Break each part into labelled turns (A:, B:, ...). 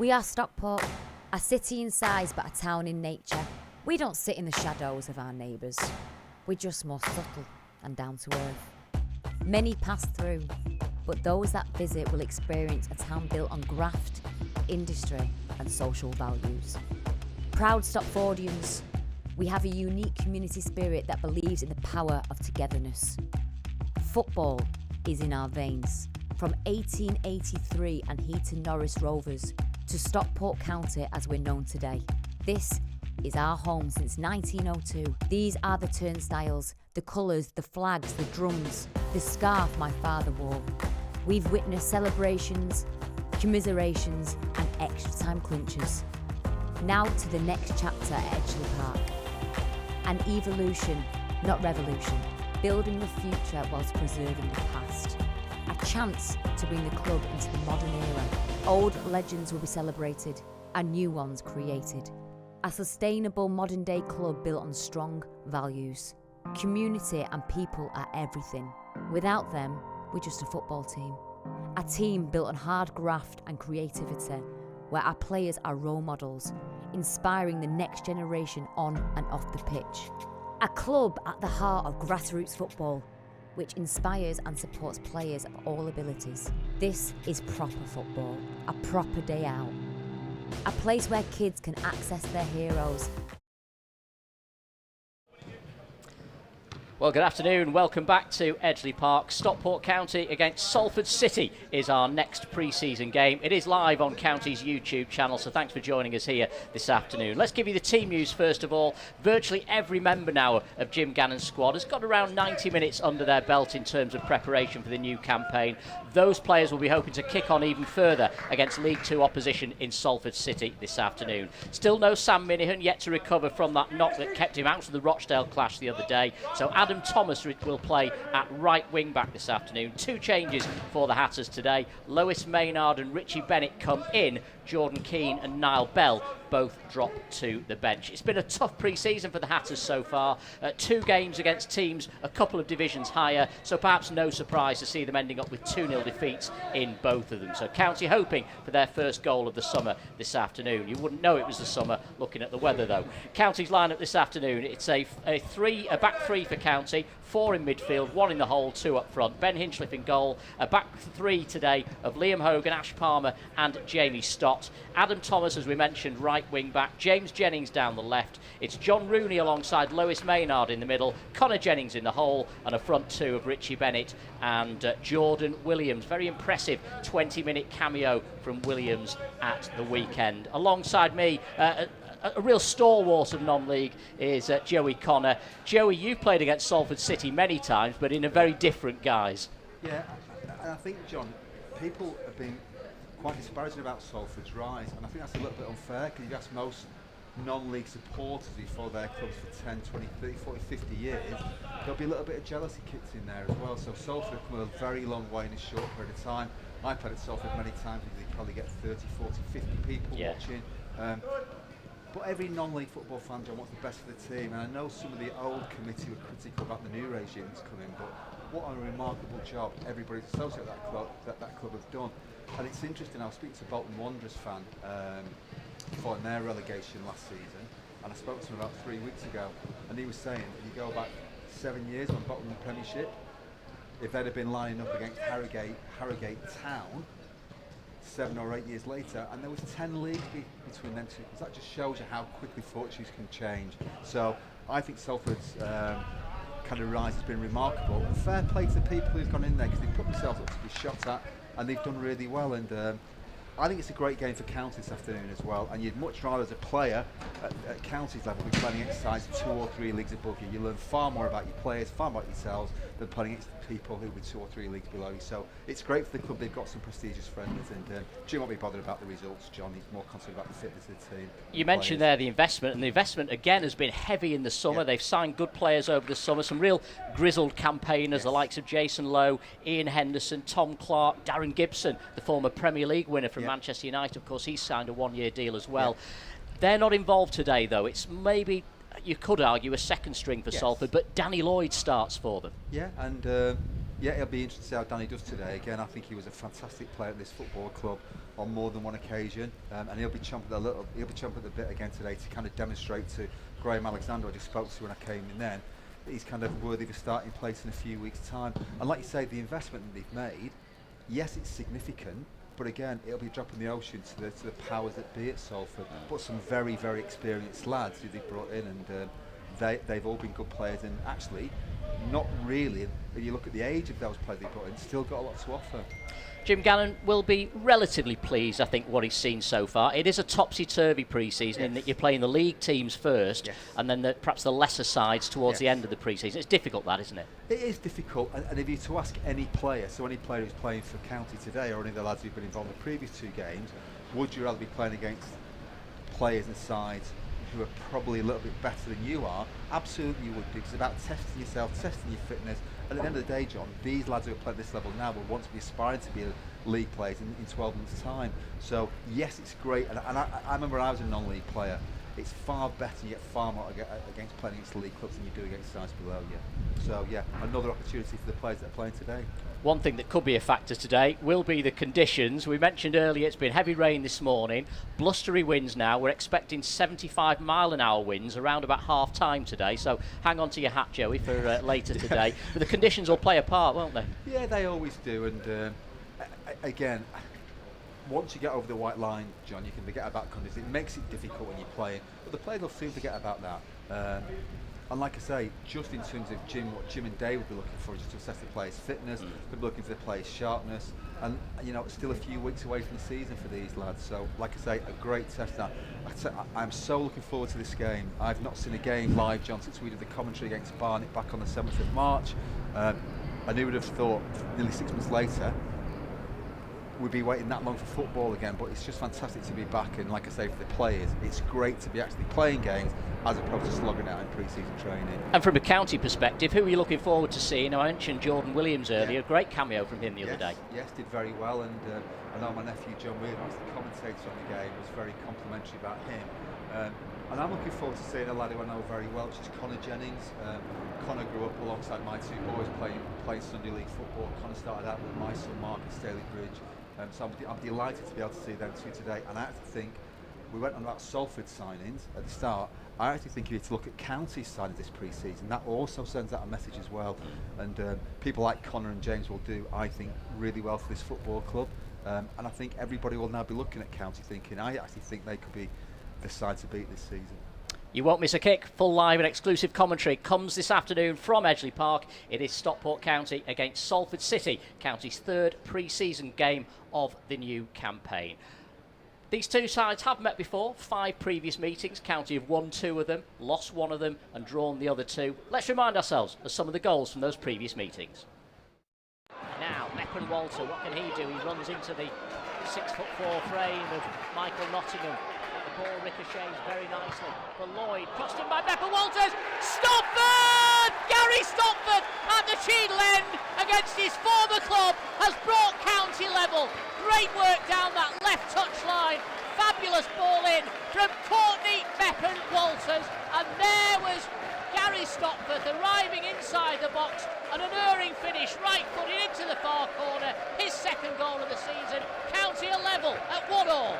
A: We are Stockport, a city in size but a town in nature. We don't sit in the shadows of our neighbours. We're just more subtle and down to earth. Many pass through, but those that visit will experience a town built on graft, industry and social values. Proud Stockfordians, we have a unique community spirit that believes in the power of togetherness. Football is in our veins. From 1883 and Heaton Norris Rovers to Stockport County as we're known today. This is our home since 1902. These are the turnstiles, the colours, the flags, the drums, the scarf my father wore. We've witnessed celebrations, commiserations and extra time clinches. Now to the next chapter at Edgeley Park. An evolution, not revolution. Building the future whilst preserving the past. A chance to bring the club into the modern era. Old legends will be celebrated and new ones created. A sustainable modern day club built on strong values. Community and people are everything. Without them, we're just a football team. A team built on hard graft and creativity, where our players are role models, inspiring the next generation on and off the pitch. A club at the heart of grassroots football, which inspires and supports players of all abilities. This is proper football, a proper day out. A place where kids can access their heroes.
B: Well, good afternoon. Welcome back to Edgeley Park. Stockport County against Salford City is our next pre-season game. It is live on County's YouTube channel, so thanks for joining us here this afternoon. Let's give you the team news first of all. Virtually every member now of Jim Gannon's squad has got around 90 minutes under their belt in terms of preparation for the new campaign. Those players will be hoping to kick on even further against League 2 opposition in Salford City this afternoon. Still no Sam Minihan, yet to recover from that knock that kept him out of the Rochdale clash the other day. So Adam Thomas will play at right wing back this afternoon. Two changes for the Hatters today. Lewis Maynard and Richie Bennett come in. Jordan Keane and Niall Bell both drop to the bench. It's been a tough pre-season for the Hatters so far. 2 games against teams a couple of divisions higher, so perhaps no surprise to see them ending up with 2-0 defeats in both of them. So County hoping for their first goal of the summer this afternoon. You wouldn't know it was the summer looking at the weather though. County's lineup this afternoon, it's a back three for County. 4 in midfield, 1 in the hole, 2 up front. Ben Hinchliffe in goal. A back 3 today of Liam Hogan, Ash Palmer and Jamie Stott. Adam Thomas, as we mentioned, right wing back. James Jennings down the left. It's John Rooney alongside Lewis Maynard in the middle. Connor Jennings in the hole. And a front 2 of Richie Bennett and Jordan Williams. Very impressive 20-minute cameo from Williams at the weekend. Alongside me, a real stalwart of non-league is Joey Connor. Joey, you've played against Salford City many times, but in a very different guise.
C: Yeah, I think, John, people have been quite disparaging about Salford's rise, and I think that's a little bit unfair, because you ask most non-league supporters who follow their clubs for 10, 20, 30, 40, 50 years, there'll be a little bit of jealousy kicked in there as well. So Salford have come a very long way in a short period of time. I played at Salford many times, and you probably get 30, 40, 50 people watching. But every non-league football fan, John, wants the best for the team, and I know some of the old committee were critical about the new regimes coming, but what a remarkable job everybody associated with that club have done. And it's interesting, I was speaking to a Bolton Wanderers fan following their relegation last season, and I spoke to him about 3 weeks ago, and he was saying, if you go back 7 years when Bolton won the Premiership, if they'd have been lining up against Harrogate Town 7 or 8 years later, and there was 10 leagues between them two, because that just shows you how quickly fortunes can change. So I think Salford's kind of rise has been remarkable, and fair play to the people who've gone in there, because they've put themselves up to be shot at, and they've done really well. And I think it's a great game for County this afternoon as well, and you'd much rather as a player at County's level be playing against sides 2 or 3 leagues above you. You learn far more about your players, far more about yourselves, than playing against people who were 2 or 3 leagues below you. So it's great for the club, they've got some prestigious friends, and Jim won't be bothered about the results, John. He's more concerned about the fitness of the team.
B: You mentioned there the investment, and the investment again has been heavy in the summer. Yeah. They've signed good players over the summer, some real grizzled campaigners, the likes of Jason Lowe, Ian Henderson, Tom Clark, Darren Gibson, the former Premier League winner from Manchester United. Of course, he's signed a 1-year deal as well. They're not involved today, though. It's maybe, you could argue, a second string for Salford, but Danny Lloyd starts for them.
C: Yeah, and Yeah, it'll be interesting to see how Danny does today. Again, I think he was a fantastic player at this football club on more than one occasion, and he'll be chomping at the bit again today to kind of demonstrate to Graham Alexander, I just spoke to when I came in then, that he's kind of worthy of a starting place in a few weeks' time. And like you say, the investment that they've made, yes, it's significant, but again, it'll be a drop in the ocean to the powers that be at Salford. But some very, very experienced lads who they've brought in, and they've all been good players, and actually, not really, when you look at the age of those players they brought in, still got a lot to offer.
B: Jim Gannon will be relatively pleased, I think, what he's seen so far. It is a topsy-turvy pre-season in that you're playing the league teams first and then perhaps the lesser sides towards the end of the pre-season. It's difficult, that, isn't it?
C: It is difficult, and if you to ask any player, so any player who's playing for County today or any of the lads who've been involved in the previous 2 games, would you rather be playing against players and sides who are probably a little bit better than you are? Absolutely you would, because it's about testing yourself, testing your fitness, and at the end of the day, John, these lads who are playing at this level now will want to be aspiring to be league players in 12 months' time. So yes, it's great, and I remember when I was a non-league player, it's far better, you get far more against playing against league clubs than you do against sides below you. So yeah, another opportunity for the players that are playing today.
B: One thing that could be a factor today will be the conditions. We mentioned earlier it's been heavy rain this morning, blustery winds now. We're expecting 75-mile-an-hour winds around about half-time today, so hang on to your hat, Joey, for later today. But the conditions will play a part, won't they? Yeah,
C: they always do, and again, once you get over the white line, John, you can forget about conditions. It makes it difficult when you're playing, but the players will soon forget about that. And like I say, just in terms of what Jim and Dave will be looking for is just to assess the players' fitness, they'll be looking for the players' sharpness, and you know, it's still a few weeks away from the season for these lads. So, like I say, a great test. Now, I'm so looking forward to this game. I've not seen a game live, John, since we did the commentary against Barnet back on the 7th of March. And who would have thought, nearly 6 months later, we'd be waiting that long for football again, but it's just fantastic to be back, and like I say, for the players, it's great to be actually playing games as opposed to slogging out in pre-season training. And from a County perspective, who are you looking forward to seeing? I mentioned Jordan Williams earlier, great cameo from him the other day. Yes, did very well, and I know my nephew John Weir, who's the commentator on the game, was very complimentary about him. And I'm looking forward to seeing a lad who I know very well, which is Connor Jennings. Connor grew up alongside my 2 boys playing Sunday League football. Connor started out with my son Mark at Staley Bridge. So I'm delighted to be able to see them 2 today. And I actually think, we went on about Salford signings at the start, I actually think you need to look at County signings this pre-season. That also sends out a message as well. And people like Connor and James will do, I think, really well for this football club. And I think everybody will now be looking at County thinking, I actually think they could be the side to beat this season. You won't miss a kick. Full live and exclusive commentary comes this afternoon from Edgeley Park. It is Stockport County against Salford City, County's 3rd pre-season game of the new campaign. These 2 sides have met before, 5 previous meetings. County have won 2 of them, lost 1 of them and drawn the other 2. Let's remind ourselves of some of the goals from those previous meetings. Now, Meppen Walter, what can he do? He runs into the 6'4" frame of Michael Nottingham. The ball ricochets very nicely for Lloyd, crossed in by Meppen Walters. Stopford! Gary Stopford at the Cheadle end against his former club has brought County level. Great work down that left touch line. Fabulous ball in from Courtney Meppen Walters, and there was Gary Stopford arriving inside the box, and an erring finish, right footed into the far corner. His 2nd goal of the season. County are level at 1-1.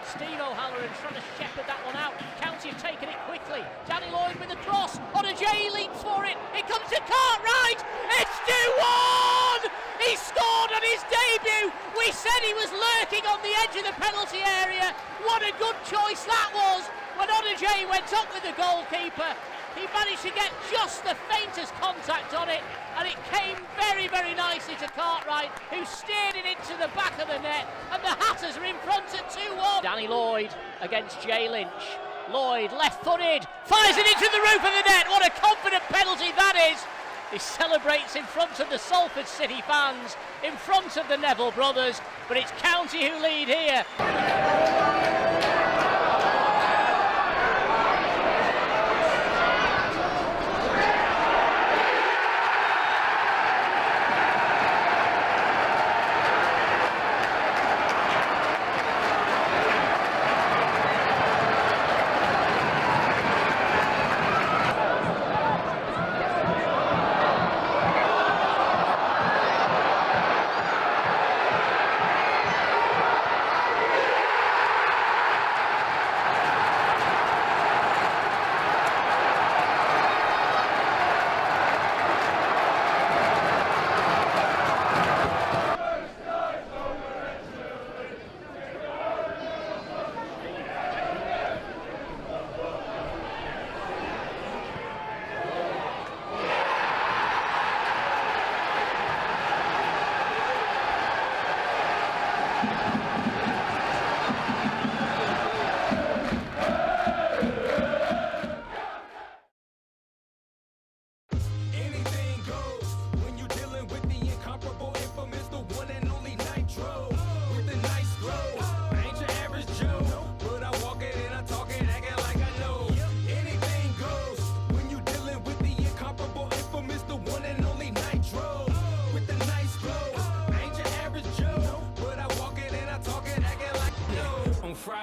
C: Steve O'Halloran trying to shepherd that one out. County have taken it quickly. Danny Lloyd with the cross. Odegaye leaps for it. It comes to Cartwright. It's 2-1! He scored on his debut. We said he was lurking on the edge of the penalty area. What a good choice that was. When Odegaye went up with the goalkeeper, he managed to get just the faintest contact on it, and it came very, very nicely to Cartwright, who steered it into the back of the net, and the Hatters are in front at 2-1. Danny Lloyd against Jay Lynch. Lloyd, left-footed, fires it into the roof of the net. What a confident penalty that is. He celebrates in front of the Salford City fans, in front of the Neville brothers, but it's County who lead here.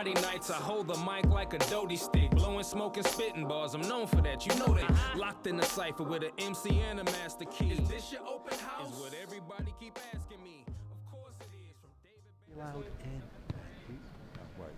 D: Friday nights, I hold the mic like a Dodie stick. Blowing smoke and spitting bars, I'm known for that, you know that. Locked in the cypher with an MC and a master key. Is this your open house? Is what everybody keep asking me. Of course it is, from David
C: Allowed in. Wait.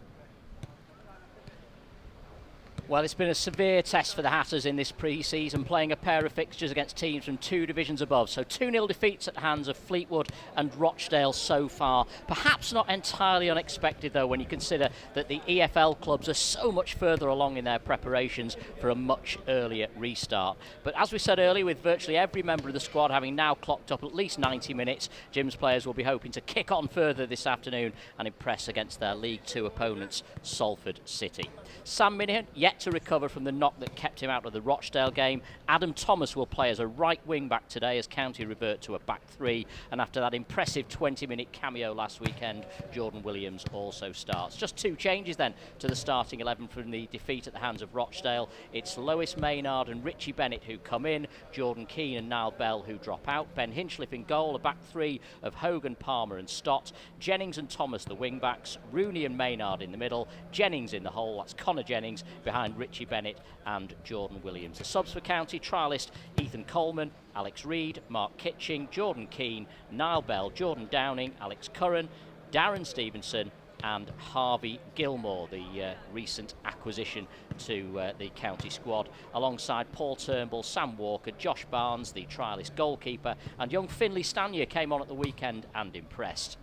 B: Well, it's been a severe test for the Hatters in this pre-season, playing a pair of fixtures against teams from 2 divisions above. So 2-0 defeats at the hands of Fleetwood and Rochdale so far. Perhaps not entirely unexpected, though, when you consider that the EFL clubs are so much further along in their preparations for a much earlier restart. But as we said earlier, with virtually every member of the squad having now clocked up at least 90 minutes, Jim's players will be hoping to kick on further this afternoon and impress against their League 2 opponents, Salford City. Sam Minihan yet to recover from the knock that kept him out of the Rochdale game. Adam Thomas will play as a right wing back today as County revert to a back 3, and after that impressive 20-minute cameo last weekend, Jordan Williams also starts. Just 2 changes then to the starting 11 from the defeat at the hands of Rochdale. It's Lois Maynard and Richie Bennett who come in, Jordan Keane and Niall Bell who drop out, Ben Hinchliffe in goal, a back 3 of Hogan, Palmer and Stott, Jennings and Thomas the wing backs, Rooney and Maynard in the middle, Jennings in the hole, that's Connor Jennings behind Richie Bennett and Jordan Williams. The subs for County: trialist Ethan Coleman, Alex Reid, Mark Kitching, Jordan Keane, Niall Bell, Jordan Downing, Alex Curran, Darren Stevenson and Harvey Gilmore, the recent acquisition to the County squad, alongside Paul Turnbull, Sam Walker, Josh Barnes, the trialist goalkeeper, and young Finlay Stanier came on at the weekend and impressed.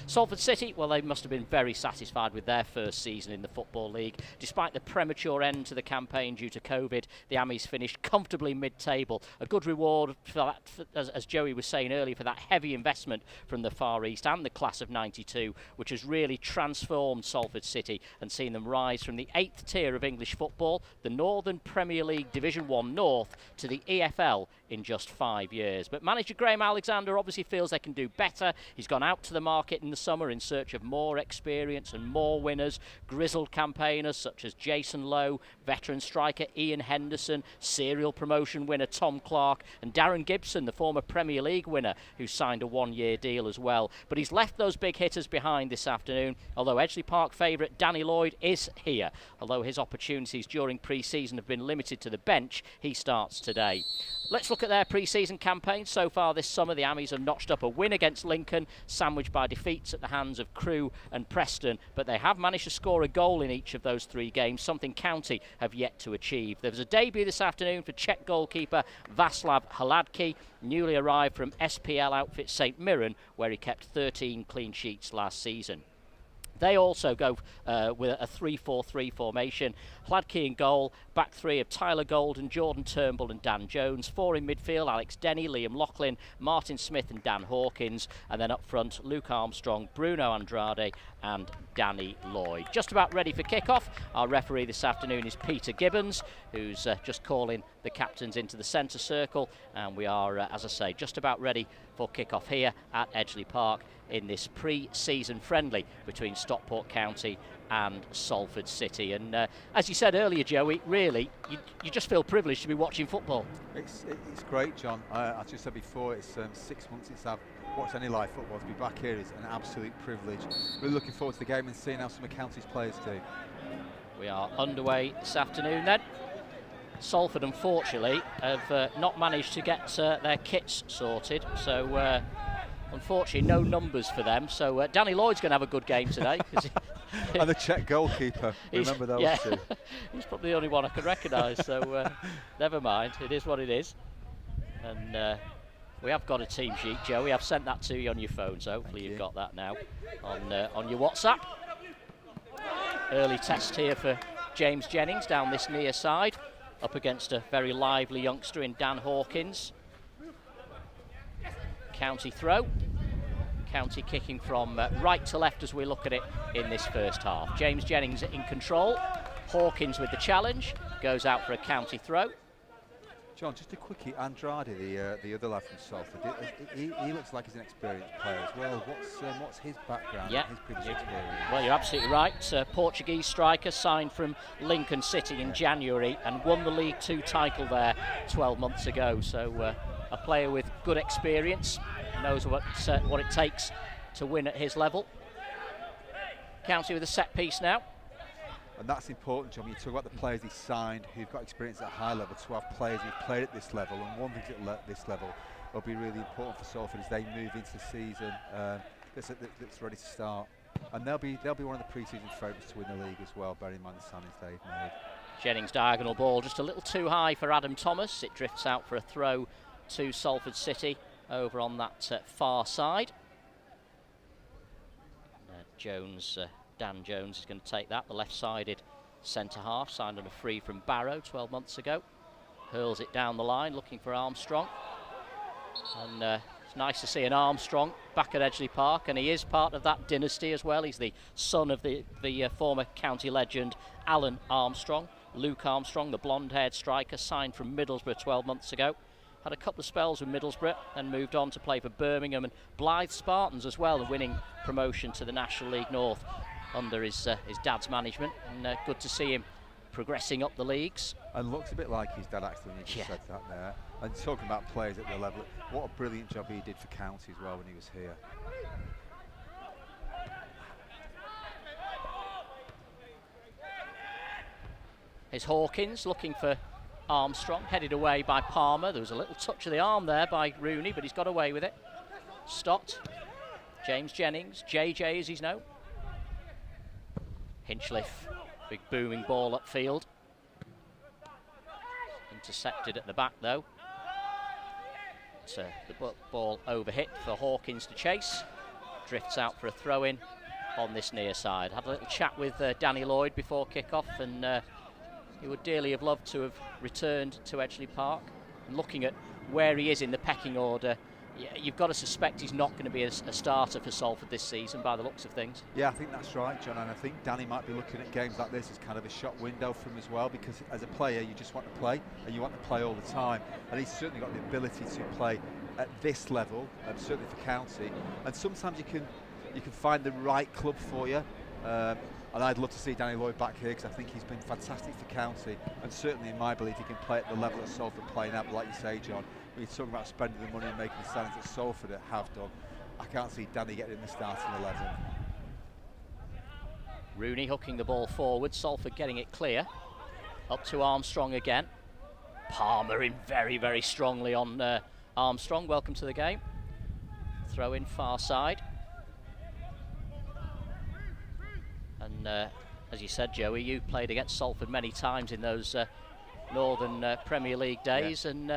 B: Salford City, well, they must have been very satisfied with their first season in the Football League. Despite the premature end to the campaign due to COVID, the Ammies finished comfortably mid-table. A good reward for that, as Joey was saying earlier, for that heavy investment from the Far East and the class of '92, which has really transformed Salford City and seen them rise from the 8th tier of English football, the Northern Premier League Division 1 North, to the EFL in just 5 years. But manager Graham Alexander obviously feels they can do better. He's gone out to the market in the summer in search of more experience and more winners, grizzled campaigners such as Jason Lowe, veteran striker Ian Henderson, serial promotion winner Tom Clark, and Darren Gibson, the former Premier League winner, who signed a 1-year deal as well. But he's left those big hitters behind this afternoon, although Edgeley Park favourite Danny Lloyd is here. Although his opportunities during pre-season have been limited to the bench, he starts today. Let's look at their pre-season campaign. So far this summer, the Ammies have notched up a win against Lincoln, sandwiched by defeats at the hands of Crewe and Preston, but they have managed to score a goal in each of those 3 games, something County have yet to achieve. There was a debut this afternoon for Czech goalkeeper Václav Hladký, newly arrived from SPL outfit St Mirren, where he kept 13 clean sheets last season. They also go with a 3-4-3 formation. Hladký in goal, back 3 of Tyler Golden, Jordan Turnbull and Dan Jones. 4 in midfield, Alex Denny, Liam Loughlin, Martin Smith and Dan Hawkins. And then up front, Luke Armstrong, Bruno Andrade and Danny Lloyd. Just about ready for kick-off. Our referee this afternoon is Peter Gibbons, who's just calling the captains into the centre circle. And we are, as I say, just about ready for kick-off here at Edgeley Park in this pre-season friendly between Stockport County and Salford City. And as you said earlier, Joey, really, you just feel privileged to be watching football.
C: It's great, John. As you said before, it's 6 months since I've watched any live football. To be back here is an absolute privilege. Really looking forward to the game and seeing how some of County's players do.
B: We are underway this afternoon then. Salford, unfortunately, have not managed to get their kits sorted, so unfortunately no numbers for them. So Danny Lloyd's going to have a good game today.
C: And the Czech goalkeeper, remember those 2?
B: He's probably the only one I could recognise, so never mind, it is what it is. And we have got a team sheet, Joey. I've sent that to you on your phone, so hopefully you've got that now on your WhatsApp. Early test here for James Jennings down this near side, up against a very lively youngster in Dan Hawkins. County throw. County kicking from right to left as we look at it in this first half. James Jennings in control. Hawkins with the challenge. Goes out for a County throw.
C: John, just a quickie, Andrade, the other lad from Salford, he looks like he's an experienced player as well. What's his background, his previous experience?
B: Well, you're absolutely right. Portuguese striker, signed from Lincoln City in January and won the League 2 title there 12 months ago. So a player with good experience, knows what it takes to win at his level. County with a set piece now.
C: And that's important, John. When you talk about the players he signed who've got experience at a high level, to have players who've played at this level and won things at this level will be really important for Salford as they move into the season that's ready to start. And they'll be one of the pre-season favourites to win the league as well, bearing in mind the signings they've made.
B: Jennings' diagonal ball just a little too high for Adam Thomas. It drifts out for a throw to Salford City over on that far side. Dan Jones is going to take that, the left-sided centre-half, signed on a free from Barrow 12 months ago. Hurls it down the line, looking for Armstrong. And it's nice to see an Armstrong back at Edgeley Park, and he is part of that dynasty as well. He's the son of the former county legend Alan Armstrong. Luke Armstrong, the blonde-haired striker, signed from Middlesbrough 12 months ago. Had a couple of spells with Middlesbrough and moved on to play for Birmingham and Blythe Spartans as well, and winning promotion to the National League North under his dad's management. And good to see him progressing up the leagues.
C: And looks a bit like his dad, actually, when you just said that there. And talking about players at the level, what a brilliant job he did for County as well when he was here.
B: Here's Hawkins looking for Armstrong, headed away by Palmer. There was a little touch of the arm there by Rooney, but he's got away with it. Stott, James Jennings, JJ as he's known. Hinchcliffe, big booming ball upfield. Intercepted at the back though. So the ball overhit for Hawkins to chase. Drifts out for a throw-in on this near side. Had a little chat with Danny Lloyd before kick-off, and he would dearly have loved to have returned to Edgeley Park. And looking at where he is in the pecking order, you've got to suspect he's not going to be a starter for Salford this season by the looks of things.
C: Yeah, I think that's right, John, and I think Danny might be looking at games like this as kind of a shot window for him as well, because as a player you just want to play, and you want to play all the time, and he's certainly got the ability to play at this level, and certainly for County, and sometimes you can find the right club for you. And I'd love to see Danny Lloyd back here, because I think he's been fantastic for County, and certainly in my belief he can play at the level that Salford play now. But like you say, John, when you're talking about spending the money and making the signings that Salford have done, I can't see Danny getting in the starting 11.
B: Rooney hooking the ball forward, Salford getting it clear. Up to Armstrong again. Palmer in very, very strongly on Armstrong. Welcome to the game. Throw in far side. And as you said, Joey, you played against Salford many times in those Northern Premier League days, and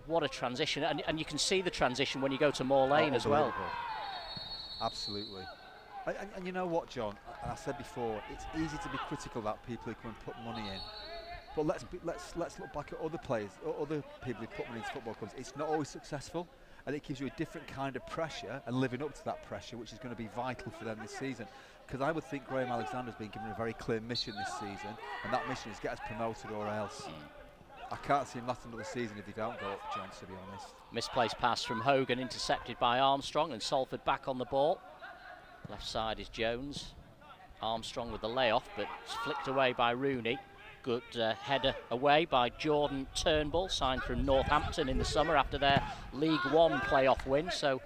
B: what a transition. And you can see the transition when you go to Moor Lane as well.
C: Absolutely. And you know what, John, and I said before, it's easy to be critical about people who come and put money in. But let's look back at other players, or other people who put money into football clubs. It's not always successful, and it gives you a different kind of pressure, and living up to that pressure, which is going to be vital for them this season. Because I would think Graham Alexander's been given a very clear mission this season, and that mission is get us promoted or else. I can't see him last another season if they don't go up, John, to be honest.
B: Misplaced pass from Hogan, intercepted by Armstrong, and Salford back on the ball. Left side is Jones. Armstrong with the layoff, but it's flicked away by Rooney. Good header away by Jordan Turnbull, signed from Northampton in the summer after their League One playoff win. So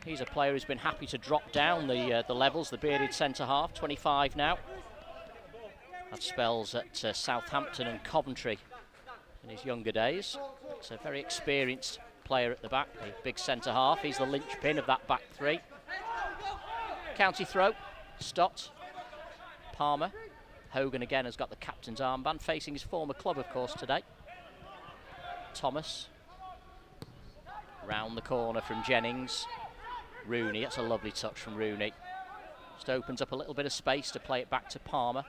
B: he's a player who's been happy to drop down the levels, the bearded centre-half, 25 now. Had spells at Southampton and Coventry in his younger days. It's a very experienced player at the back, a big centre-half. He's the linchpin of that back three. County throw, Stott, Palmer. Hogan again has got the captain's armband, facing his former club, of course, today. Thomas. Round the corner from Jennings. Rooney, that's a lovely touch from Rooney. Just opens up a little bit of space to play it back to Palmer.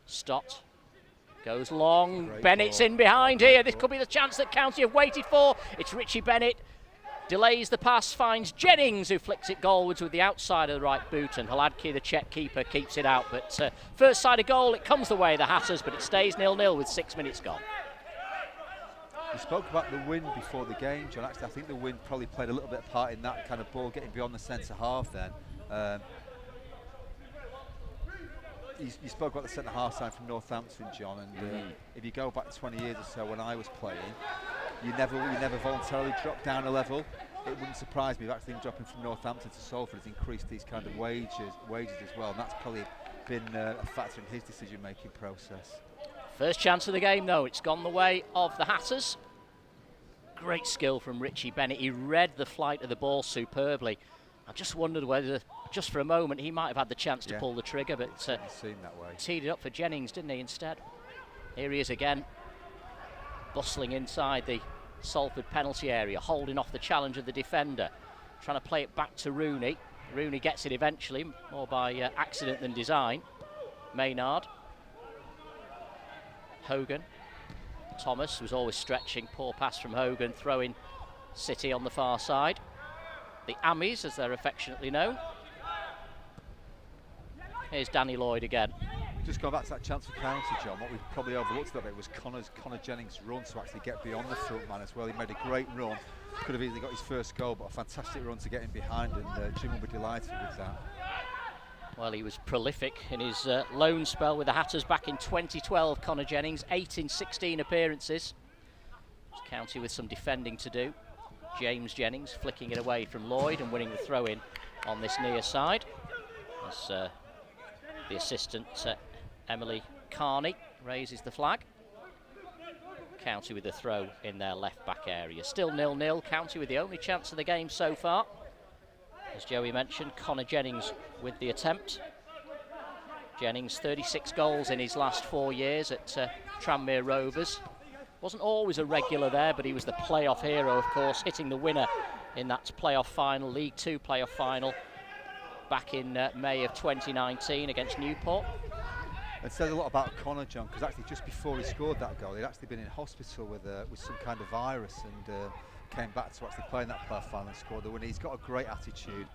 B: Stott goes long.
C: Great
B: Bennett's
C: ball.
B: in behind here. This could be the chance that County have waited for. It's Richie Bennett. Delays the pass, finds Jennings, who flicks it goalwards with the outside of the right boot, and Hladky, the Czech keeper, keeps it out. But first side of goal, it comes the way of the Hatters, but it stays 0-0 with 6 minutes gone.
C: You spoke about the wind before the game, John. Actually, I think the wind probably played a little bit of part in that kind of ball getting beyond the centre half then. You spoke about the centre half sign from Northampton, John, and if you go back 20 years or so when I was playing, you never voluntarily dropped down a level. It wouldn't surprise me if actually dropping from Northampton to Salford has increased these kind of wages as well, and that's probably been a factor in his decision-making process.
B: First chance of the game, though. It's gone the way of the Hatters. Great skill from Richie Bennett. He read the flight of the ball superbly. I just wondered whether, just for a moment, he might have had the chance to pull the trigger, but
C: Seemed that way.
B: teed it up for Jennings, didn't he, instead? Here he is again, bustling inside the Salford penalty area, holding off the challenge of the defender, trying to play it back to Rooney. Rooney gets it eventually, more by accident than design. Maynard. Hogan. Thomas was always stretching. Poor pass from Hogan, throwing City on the far side. The Ammies, as they're affectionately known. Here's Danny Lloyd again.
C: Just going back to that chance for County, John, what we probably overlooked a little bit was Connor Jennings' run to actually get beyond the front man as well. He made a great run. Could have easily got his first goal, but a fantastic run to get him behind, and Jim will be delighted with that.
B: Well, he was prolific in his loan spell with the Hatters back in 2012, Connor Jennings, 8 in 16 appearances. County with some defending to do. James Jennings flicking it away from Lloyd and winning the throw-in on this near side. As the assistant, Emily Carney, raises the flag. County with the throw in their left-back area. Still 0-0, County with the only chance of the game so far. As Joey mentioned, Connor Jennings with the attempt. Jennings, 36 goals in his last 4 years at Tranmere Rovers. Wasn't always a regular there, but he was the playoff hero, of course, hitting the winner in that playoff final, League Two playoff final, back in May of 2019 against Newport.
C: It says a lot about Connor, John, because actually just before he scored that goal, he'd actually been in hospital with some kind of virus, and came back to actually playing that playoff final and scored the win. He's got a great attitude,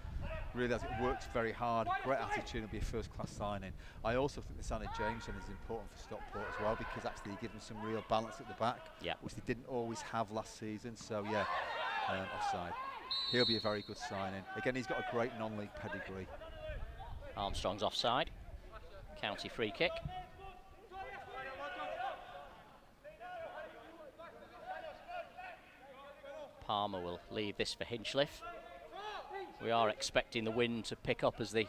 C: really has worked very hard, great attitude, and be a first-class signing. I also think the signing of Jameson is important for Stockport as well, because actually he gives them some real balance at the back, which they didn't always have last season. So yeah, offside. He'll be a very good signing. Again, he's got a great non-league pedigree.
B: Armstrong's offside. County free kick. Palmer will leave this for Hinchliffe. We are expecting the wind to pick up as the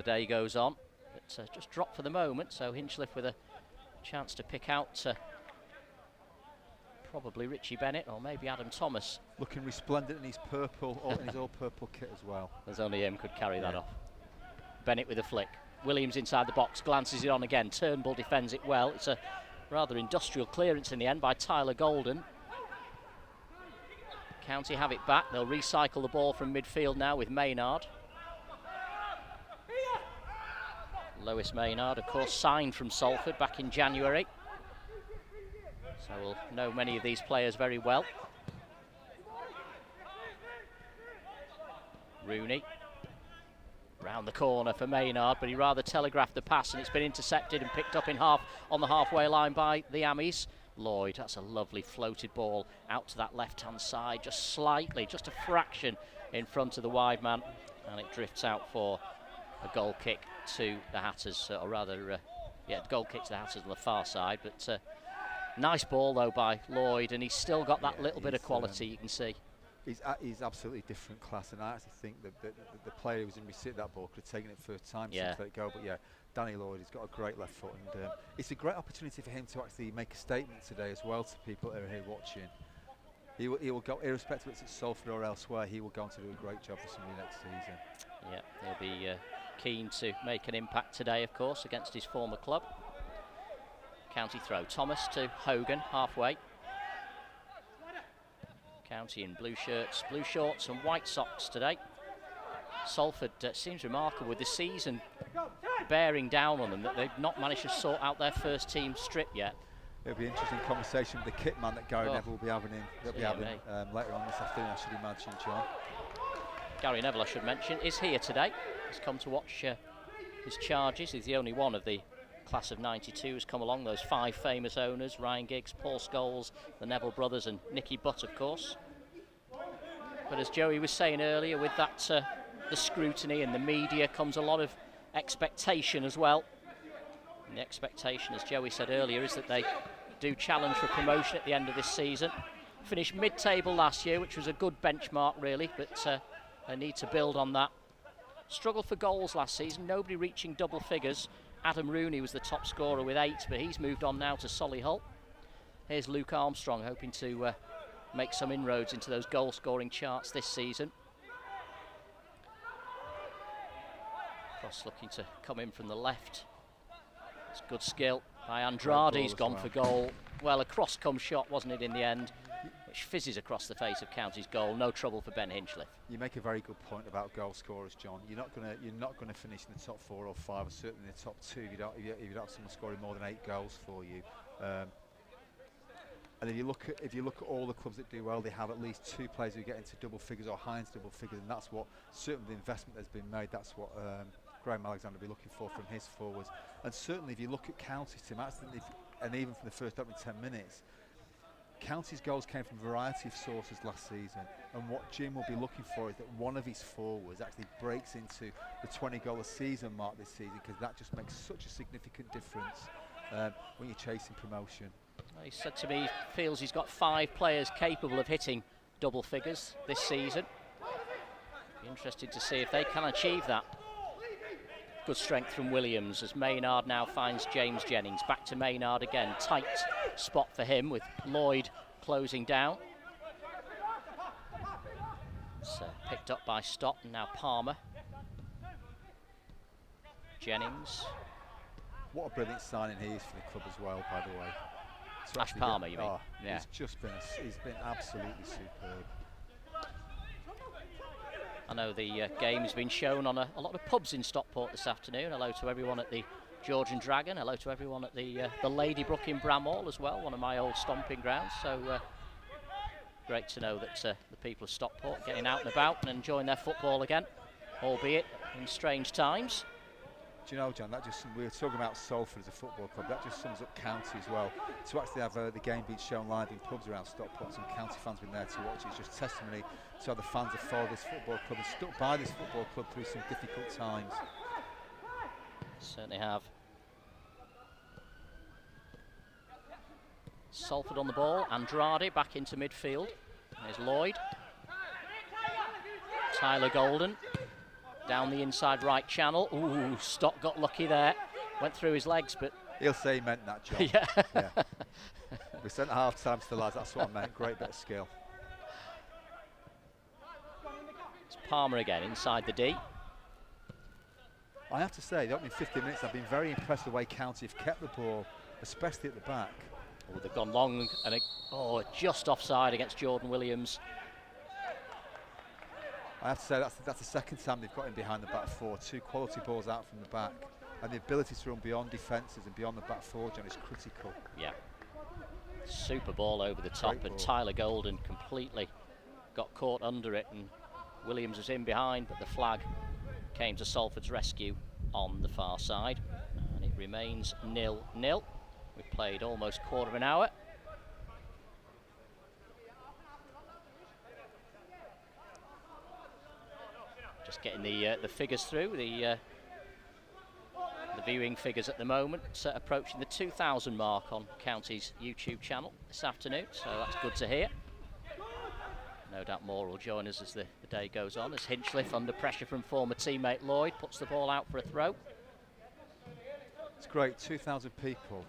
B: day goes on. But just dropped for the moment, so Hinchliffe with a chance to pick out probably Richie Bennett or maybe Adam Thomas.
C: Looking resplendent in his purple, in his all-purple kit as well.
B: There's only him could carry that off. Bennett with a flick. Williams inside the box, glances it on again. Turnbull defends it well. It's a rather industrial clearance in the end by Tyler Golden. County have it back. They'll recycle the ball from midfield now with Maynard. Lewis Maynard, of course, signed from Salford back in January. So we'll know many of these players very well. Rooney. Round the corner for Maynard, but he rather telegraphed the pass, and it's been intercepted and picked up in half on the halfway line by the Ammies. Lloyd, that's a lovely floated ball out to that left-hand side, just slightly, just a fraction in front of the wide man, and it drifts out for a goal kick to the Hatters, or rather, goal kick to the Hatters on the far side. But nice ball though by Lloyd, and he's still got that little bit of quality, you can see.
C: He's absolutely different class, and I actually think that the player who was in receipt of that ball could have taken it first time to let it go. But yeah, Danny Lloyd has got a great left foot, and it's a great opportunity for him to actually make a statement today as well to people that are here watching. He will go, irrespective if it's at Salford or elsewhere, he will go on to do a great job for somebody next season.
B: Yeah, he'll be keen to make an impact today, of course, against his former club. County throw. Thomas to Hogan, halfway. County in blue shirts, blue shorts and white socks today. Salford seems remarkable with the season bearing down on them that they've not managed to sort out their first team strip yet.
C: It'll be an interesting conversation with the kit man that Gary Neville will be having later on this afternoon, I should imagine, John.
B: Gary Neville, I should mention, is here today. He's come to watch his charges. He's the only one of the class of 92 who's come along. Those 5 famous owners, Ryan Giggs, Paul Scholes, the Neville brothers and Nicky Butt, of course. But as Joey was saying earlier, with that the scrutiny and the media comes a lot of expectation as well. And the expectation, as Joey said earlier, is that they do challenge for promotion at the end of this season. Finished mid-table last year, which was a good benchmark really, but they need to build on that. Struggled for goals last season, nobody reaching double figures. Adam Rooney was the top scorer with 8, but he's moved on now to Solihull. Here's Luke Armstrong hoping to make some inroads into those goal-scoring charts this season. Cross looking to come in from the left. It's good skill by Andrade. He's gone for goal. Well, a cross-come shot, wasn't it, in the end, which fizzes across the face of County's goal. No trouble for Ben Hinchliffe.
C: You make a very good point about goal scorers, John. You're not going to finish in the top 4 or 5, or certainly in the top 2 if you don't have someone scoring more than 8 goals for you. And if you look at all the clubs that do well, they have at least 2 players who get into double figures or high into double figures, and that's what certainly the investment that's been made. That's what Graham Alexander will be looking for from his forwards. And certainly if you look at County's team, and even from the first opening 10 minutes, County's goals came from a variety of sources last season, and what Jim will be looking for is that one of his forwards actually breaks into the 20-goal a season mark this season, because that just makes such a significant difference when you're chasing promotion.
B: He said to me he feels he's got 5 players capable of hitting double figures this season. Be interested to see if they can achieve that. Good strength from Williams as Maynard now finds James Jennings. Back to Maynard again. Tight spot for him with Lloyd closing down. It's picked up by Stott, and now Palmer. Jennings.
C: What a brilliant signing he is for the club as well, by the way.
B: Ash Palmer, you mean?
C: Yeah. He's been absolutely superb.
B: I know the game's been shown on a lot of pubs in Stockport this afternoon. Hello to everyone at the George and Dragon. Hello to everyone at the Ladybrook in Bramhall as well, one of my old stomping grounds. So great to know that the people of Stockport getting out and about and enjoying their football again, albeit in strange times.
C: Do you know, John, we were talking about Salford as a football club, that just sums up County as well. To actually have the game being shown live in pubs around Stockport, some County fans been there to watch, it's just testimony to how the fans have followed this football club and stuck by this football club through some difficult times.
B: Certainly have. Salford on the ball, Andrade back into midfield. There's Lloyd. Tyler Golden. Down the inside right channel. Ooh, Stott got lucky there. Went through his legs, but...
C: He'll say he meant that, John.
B: Yeah.
C: We sent at half-time to the lads, that's what I meant. Great bit of skill.
B: It's Palmer again, inside the D.
C: I have to say, the opening 15 minutes, I've been very impressed with the way County have kept the ball, especially at the back.
B: Oh, they've gone long, and just offside against Jordan Williams.
C: I have to say that's the second time they've got him behind the back 4. 2 quality balls out from the back, and the ability to run beyond defences and beyond the back 4, John, is critical.
B: Yeah, super ball over the top, and Tyler Golden completely got caught under it, and Williams was in behind, but the flag came to Salford's rescue on the far side, and it remains 0-0. We've played almost quarter of an hour. Just getting the figures through, the viewing figures at the moment, approaching the 2,000 mark on County's YouTube channel this afternoon, so that's good to hear. No doubt more will join us as the day goes on, as Hinchliffe, under pressure from former teammate Lloyd, puts the ball out for a throw.
C: It's great, 2,000 people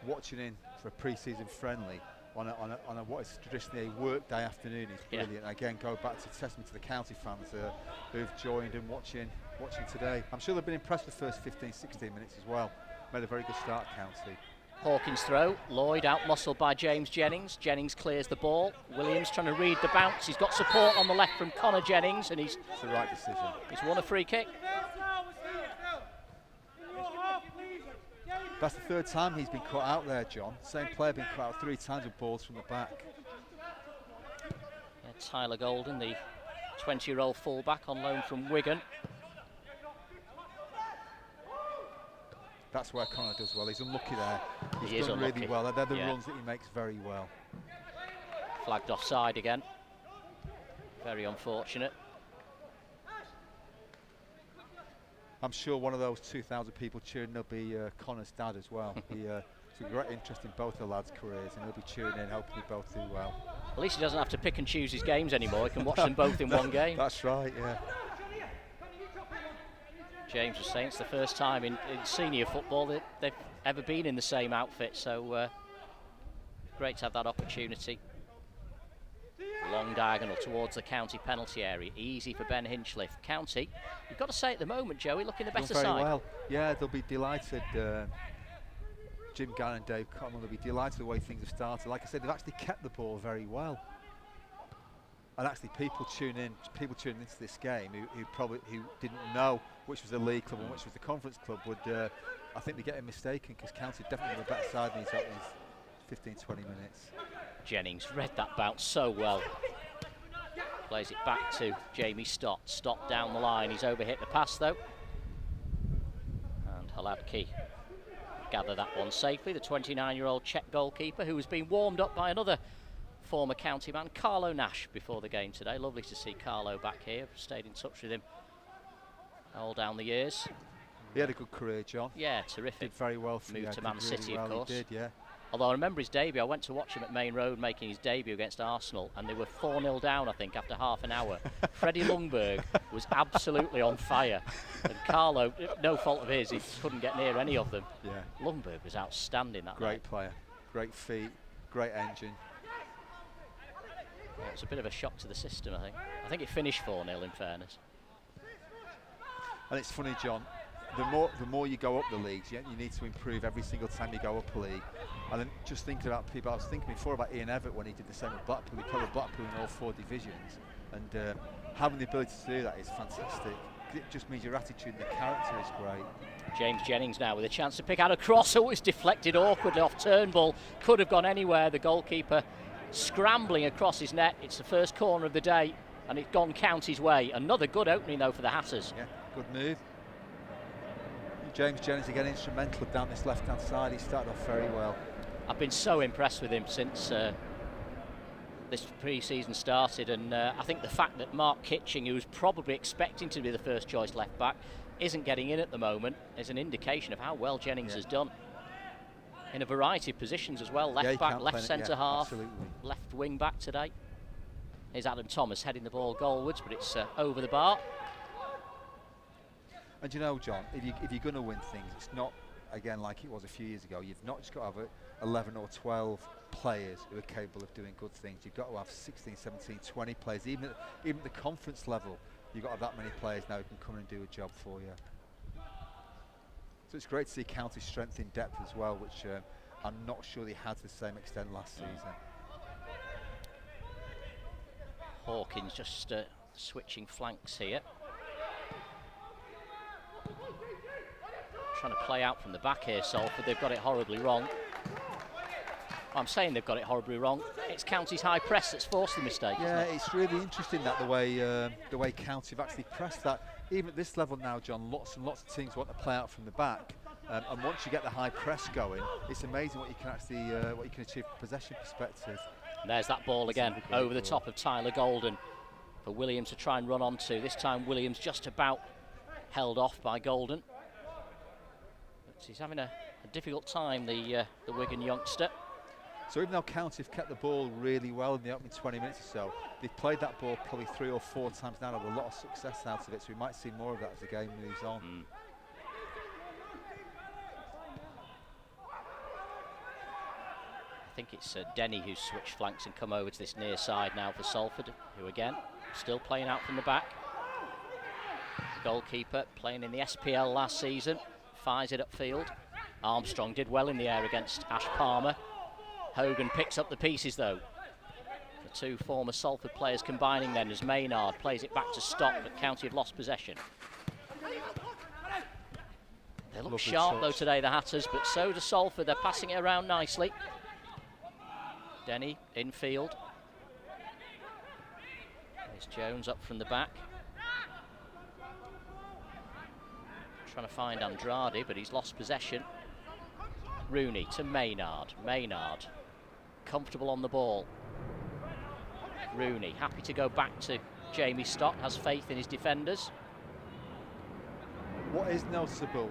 C: watching in for a pre-season friendly on a what is traditionally a work day afternoon is brilliant. Yeah. Again, go back to testament to the County fans who've joined and watching today. I'm sure they've been impressed with the first 15-16 minutes as well. Made a very good start, County.
B: Hawkins throw, Lloyd out-muscled by James Jennings. Jennings clears the ball. Williams trying to read the bounce. He's got support on the left from Connor Jennings, and it's
C: the right decision.
B: He's won a free kick.
C: That's the 3rd time he's been caught out there, John. Same player been caught out 3 times with balls from the back.
B: Yeah, Tyler Golden, the 20-year-old fullback on loan from Wigan.
C: That's where Connor does well. He's unlucky there.
B: He's done
C: really well. They're the runs that he makes very well.
B: Flagged offside again. Very unfortunate.
C: I'm sure one of those 2,000 people cheering will be Connor's dad as well. It's a great interest in both the lads' careers, and he'll be cheering in, hoping they both do well.
B: At least he doesn't have to pick and choose his games anymore. He can watch them both in one game.
C: That's right, yeah.
B: James was saying it's the first time in senior football that they've ever been in the same outfit, so great to have that opportunity. Long diagonal towards the County penalty area, easy for Ben Hinchliffe. County, you've got to say at the moment, Joey, looking the better
C: very
B: side.
C: Well. Yeah, they'll be delighted. Jim Gannon and Dave Cotton will be delighted the way things have started. Like I said, they've actually kept the ball very well. And actually, people tuning into this game who didn't know which was the league club and which was the conference club would, I think they're getting mistaken, because County definitely the better side in these opening 15-20 minutes.
B: Jennings read that bounce so well. Plays it back to Jamie Stott. Stott down the line. He's overhit the pass though. And Haladki gather that one safely. The 29-year-old Czech goalkeeper, who was being warmed up by another former County man, Carlo Nash, before the game today. Lovely to see Carlo back here. Stayed in touch with him all down the years.
C: He had a good career, John.
B: Yeah, terrific.
C: Did very well for
B: Moved to Man City,
C: really
B: of course.
C: He did, yeah.
B: Although I remember his debut, I went to watch him at Main Road making his debut against Arsenal, and they were 4-0 down, I think, after half an hour. Freddie Lundberg was absolutely on fire, and Carlo, no fault of his, he couldn't get near any of them.
C: Yeah.
B: Lundberg was outstanding that night.
C: Great player, great feet, great engine.
B: Yeah, it was a bit of a shock to the system, I think. I think it finished 4-0 in fairness.
C: And it's funny, John, the more you go up the leagues, you need to improve every single time you go up a league. And then just thinking about people, I was thinking before about Ian Everett when he did the same with Blackpool. He played with Blackpool in all 4 divisions, and having the ability to do that is fantastic. It just means your attitude and the character is great.
B: James Jennings now with a chance to pick out a cross. Oh, it's deflected awkwardly off Turnbull. Could have gone anywhere. The goalkeeper scrambling across his net. It's the first corner of the day, and it's gone County's way. Another good opening though for the Hatters.
C: Yeah, good move. James Jennings again instrumental down this left-hand side. He started off very well.
B: I've been so impressed with him since this pre-season started, and I think the fact that Mark Kitching, who was probably expecting to be the first choice left back, isn't getting in at the moment is an indication of how well Jennings has done in a variety of positions as well. Left back, left centre half,
C: absolutely.
B: Left wing back today. Here's Adam Thomas heading the ball goalwards, but it's over the bar.
C: And you know, John, if you're going to win things, it's not, again, like it was a few years ago. You've not just got to have 11 or 12 players who are capable of doing good things. You've got to have 16, 17, 20 players. Even at the conference level, you've got to have that many players now who can come and do a job for you. So it's great to see County's strength in depth as well, which I'm not sure they had to the same extent last season.
B: Hawkins just switching flanks here. Trying to play out from the back here, Salford. They've got it horribly wrong. I'm saying they've got it horribly wrong. It's County's high press that's forced the mistake.
C: Yeah, it's really interesting that the way County have actually pressed that. Even at this level now, John, lots and lots of teams want to play out from the back. And once you get the high press going, it's amazing what you can actually what you can achieve from a possession perspective.
B: And there's that ball again over the top of Tyler Golden for Williams to try and run onto. This time Williams just about held off by Golden. But he's having a difficult time, the Wigan youngster.
C: So even though County have kept the ball really well in the opening 20 minutes or so, they've played that ball probably 3 or 4 times now, had a lot of success out of it, so we might see more of that as the game moves on.
B: I think it's Denny who's switched flanks and come over to this near side now for Salford, who again still playing out from the back. Goalkeeper playing in the SPL last season, fires it upfield. Armstrong did well in the air against Ash Palmer. Hogan picks up the pieces though. The two former Salford players combining then as Maynard plays it back to Stock, but County have lost possession. They look sharp though today, the Hatters, but so does Salford. They're passing it around nicely. Denny infield. There's Jones up from the back. Trying to find Andrade, but he's lost possession. Rooney to Maynard. Maynard comfortable on the ball. Rooney happy to go back to Jamie Stott, has faith in his defenders.
C: What is noticeable,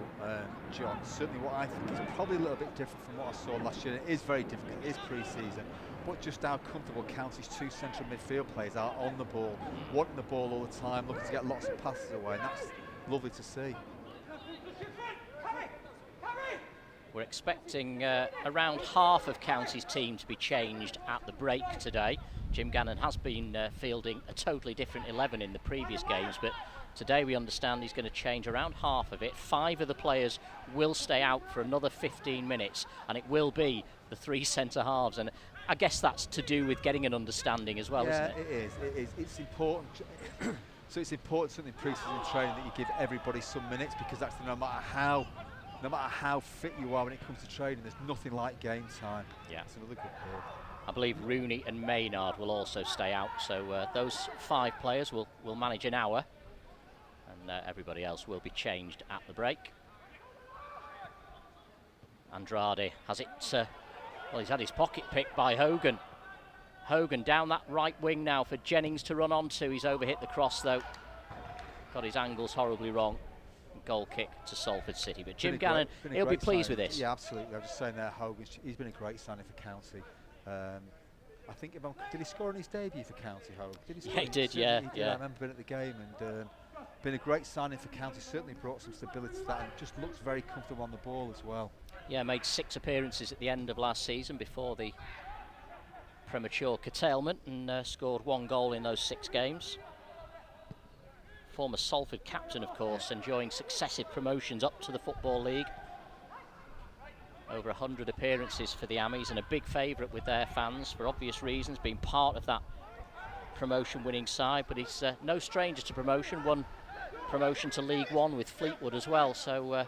C: John, certainly what I think is probably a little bit different from what I saw last year. It is very difficult, it is pre-season, but just how comfortable County's 2 central midfield players are on the ball, wanting the ball all the time, looking to get lots of passes away, and that's lovely to see.
B: We're expecting around half of County's team to be changed at the break today. Jim Gannon has been fielding a totally different 11 in the previous games, but today we understand he's going to change around half of it. 5 of the players will stay out for another 15 minutes, and it will be the 3 centre halves. And I guess that's to do with getting an understanding as well, isn't it?
C: Yeah, it is. It's important. So it's important certainly in pre-season training that you give everybody some minutes, because that's no matter how fit you are when it comes to training, there's nothing like game time.
B: Yeah.
C: It's another good period.
B: I believe Rooney and Maynard will also stay out, so those 5 players will manage an hour, and everybody else will be changed at the break. Andrade has it, well, he's had his pocket picked by Hogan. Hogan down that right wing now for Jennings to run onto. He's overhit the cross though. Got his angles horribly wrong. Goal kick to Salford City, but Jim Gannon, he'll be pleased with this.
C: Yeah, absolutely. I was just saying there, Hogan, he's been a great signing for County. I think, did he score on his debut for County, Hogan? Did he score?
B: Yeah, he did, yeah.
C: I remember being at the game, and been a great signing for County. Certainly brought some stability to that, and just looks very comfortable on the ball as well. Yeah,
B: made 6 appearances at the end of last season before the premature curtailment, and scored 1 goal in those 6 games. Former Salford captain, of course, enjoying successive promotions up to the Football League. Over 100 appearances for the Ammies, and a big favourite with their fans for obvious reasons, being part of that promotion winning side. But he's no stranger to promotion, won promotion to League One with Fleetwood as well, so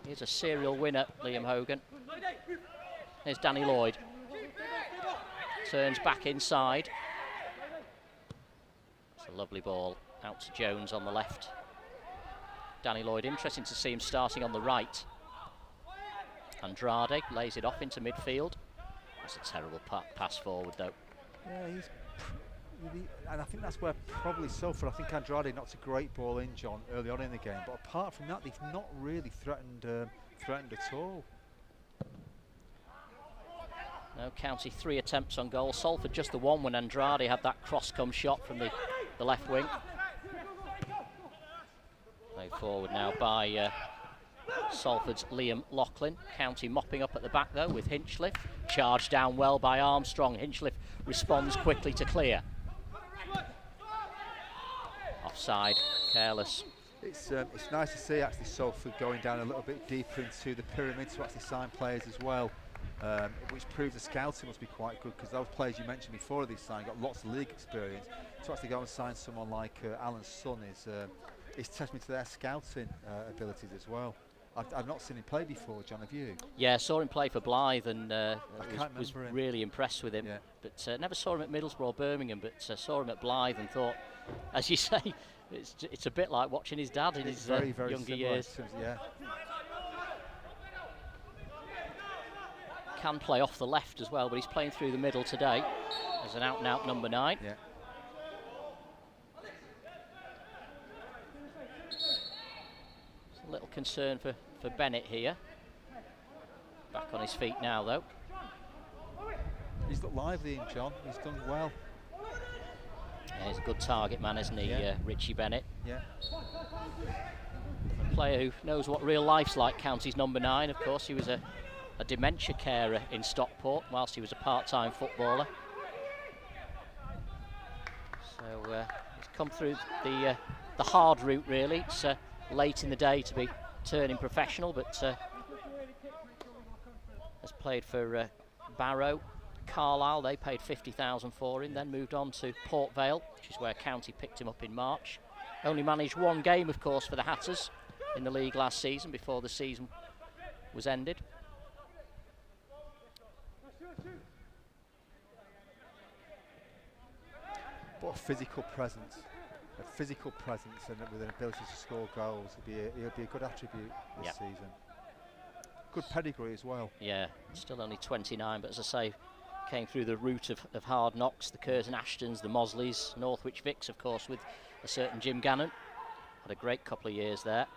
B: he's a serial winner, Liam Hogan. There's Danny Lloyd, turns back inside. It's a lovely ball out to Jones on the left. Danny Lloyd, interesting to see him starting on the right. Andrade lays it off into midfield. That's a terrible pass forward though.
C: Yeah, and I think that's where probably Salford, I think Andrade knocked a great ball in, John, early on in the game, but apart from that, they've not really threatened at all.
B: No, County 3 attempts on goal. Salford just the 1 when Andrade had that cross-come shot from the left wing. Played forward now by Salford's Liam Loughlin. County mopping up at the back though with Hinchliffe. Charged down well by Armstrong. Hinchliffe responds quickly to clear. Offside, careless.
C: It's nice to see actually Salford going down a little bit deeper into the pyramid to actually sign players as well, which proves the scouting must be quite good, because those players you mentioned before these signed got lots of league experience. To actually go and sign someone like Alan Son is testament to their scouting abilities as well. I've not seen him play before, John, have you?
B: Yeah, saw him play for Blythe and was really impressed with him. Yeah. But never saw him at Middlesbrough or Birmingham, but saw him at Blythe and thought, as you say, it's a bit like watching his dad in his
C: very
B: younger years.
C: Yeah.
B: Can play off the left as well, but he's playing through the middle today as an out-and-out number 9.
C: Yeah.
B: A little concern for Bennett here. Back on his feet now though.
C: He's got lively in, John. He's done well.
B: Yeah, he's a good target man, isn't he, Richie Bennett?
C: Yeah.
B: A player who knows what real life's like. County's number 9, of course. He was a dementia carer in Stockport whilst he was a part-time footballer. So he's come through the hard route really. It's late in the day to be turning professional, but has played for Barrow, Carlisle. They paid 50,000 for him, then moved on to Port Vale, which is where County picked him up in March. Only managed 1 game, of course, for the Hatters in the league last season before the season was ended.
C: But a physical presence and with an ability to score goals, he'll be a good attribute this season. Good pedigree as well.
B: Yeah, still only 29, but as I say, came through the route of hard knocks, the Curzon Ashtons, the Mosleys, Northwich Vicks, of course, with a certain Jim Gannon. Had a great couple of years there.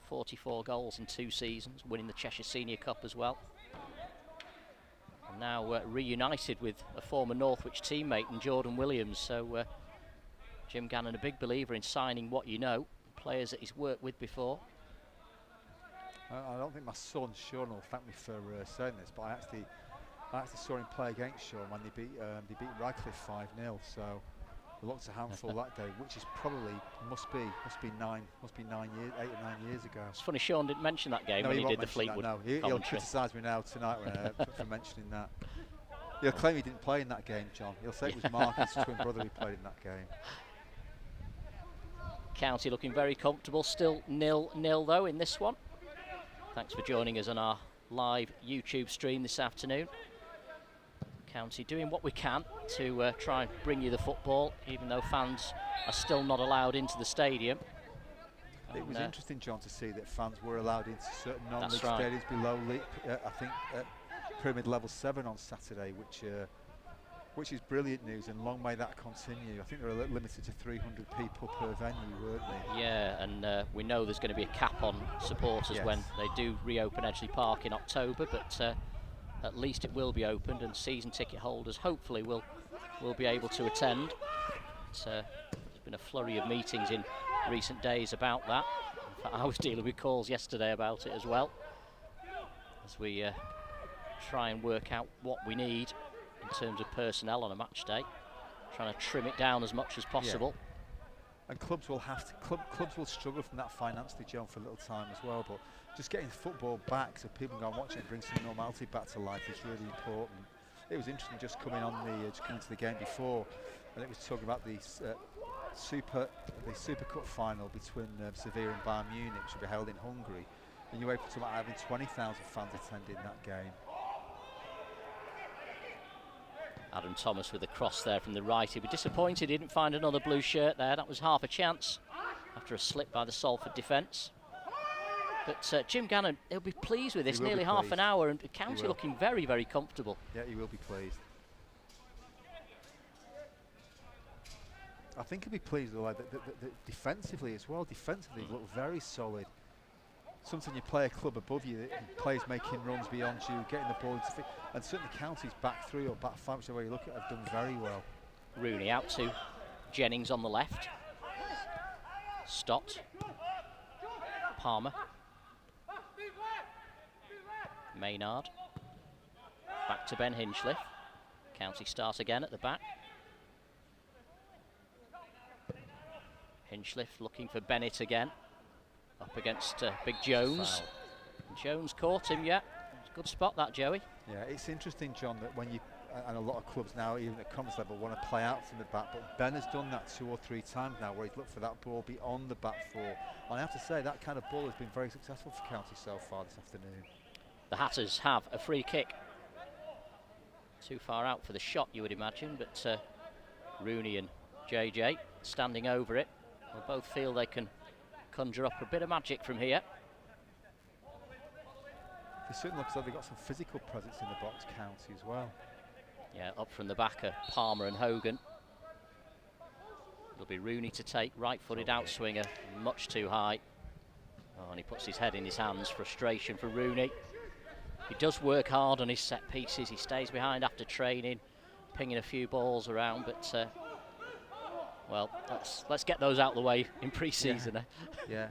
B: 44 goals in 2 seasons, winning the Cheshire Senior Cup as well. And now reunited with a former Northwich teammate in Jordan Williams, so Jim Gannon, a big believer in signing what you know, players that he's worked with before.
C: I don't think my son Sean will thank me for saying this, but I actually saw him play against Sean when they beat Radcliffe 5-0. So it looked a handful that day, which is probably must be 8 or 9 years ago.
B: It's funny Sean didn't mention that game
C: No,
B: when
C: he
B: he did
C: won't
B: the
C: mention
B: Fleetwood
C: that, no. He'll
B: commentary.
C: criticise me now tonight for mentioning that. He'll claim he didn't play in that game, John. He'll say it was Mark, his twin brother, who played in that game.
B: County looking very comfortable, still 0-0 though in this one. Thanks for joining us on our live YouTube stream this afternoon. County doing what we can to try and bring you the football, even though fans are still not allowed into the stadium.
C: It was interesting, John, to see that fans were allowed into certain non-league
B: right.
C: stadiums below league, I think Pyramid Level 7 on Saturday, which is brilliant news, and long may that continue. I think they're limited to 300 people per venue, weren't they?
B: Yeah, and we know there's going to be a cap on supporters when they do reopen Edgeley Park in October, but at least it will be opened, and season ticket holders hopefully will be able to attend. There's been a flurry of meetings in recent days about that. In fact, I was dealing with calls yesterday about it as well, as we try and work out what we need in terms of personnel on a match day, trying to trim it down as much as possible.
C: Yeah. And clubs will have to clubs will struggle from that financially, John, for a little time as well, but just getting football back so people can go and watch it and bring some normality back to life is really important. It was interesting just coming to the game before, and it was talking about the Super Cup final between Sevilla and Bayern Munich, which will be held in Hungary, and you were able to about having 20,000 fans attending that game.
B: Adam Thomas with a cross there from the right. He'd be disappointed he didn't find another blue shirt there. That was half a chance after a slip by the Salford defence. But Jim Gannon, he'll be pleased with this. Nearly half an hour, and County looking very, very comfortable.
C: Yeah, he will be pleased. I think he'll be pleased with that defensively as well. Defensively, look very solid. Sometimes you play a club above you, players making runs beyond you, getting the ball into feet, and certainly County's back three or back five, whichever way you look at it, have done very well.
B: Rooney out to Jennings on the left. Stott. Palmer. Maynard. Back to Ben Hinchliffe. County start again at the back. Hinchliffe looking for Bennett again. Up against Big Jones. Jones caught him, yeah. Good spot that, Joey.
C: Yeah, it's interesting, John, that when you, and a lot of clubs now, even at conference level, want to play out from the back, but Ben has done that 2 or 3 times now, where he's looked for that ball beyond the back four. And I have to say, that kind of ball has been very successful for County so far this afternoon.
B: The Hatters have a free kick. Too far out for the shot, you would imagine, but Rooney and JJ standing over it. They'll both feel they can conjure up a bit of magic from here.
C: They certainly look as though they've got some physical presence in the box, County, as well.
B: Yeah, up from the back are Palmer and Hogan. It'll be Rooney to take, right-footed outswinger, much too high. Oh, and he puts his head in his hands, frustration for Rooney. He does work hard on his set pieces, he stays behind after training, pinging a few balls around, but well, let's get those out of the way in pre-season.
C: Yeah.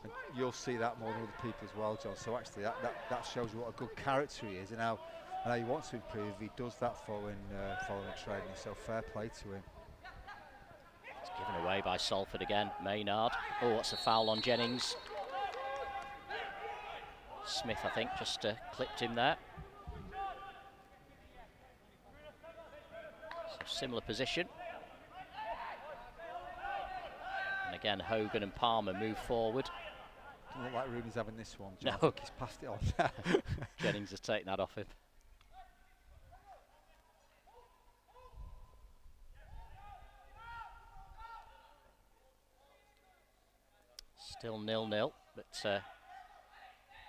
C: And you'll see that more than other people as well, John. So actually, that shows you what a good character he is, and how he wants to improve. He does that following training. So fair play to him.
B: It's given away by Salford again. Maynard. Oh, what's a foul on Jennings? Smith, I think, just clipped him there. So similar position. And again, Hogan and Palmer move forward.
C: Doesn't look like Rooney's having this one, John.
B: No.
C: I think he's passed it on.
B: Jennings has taken that off him. Still 0-0, but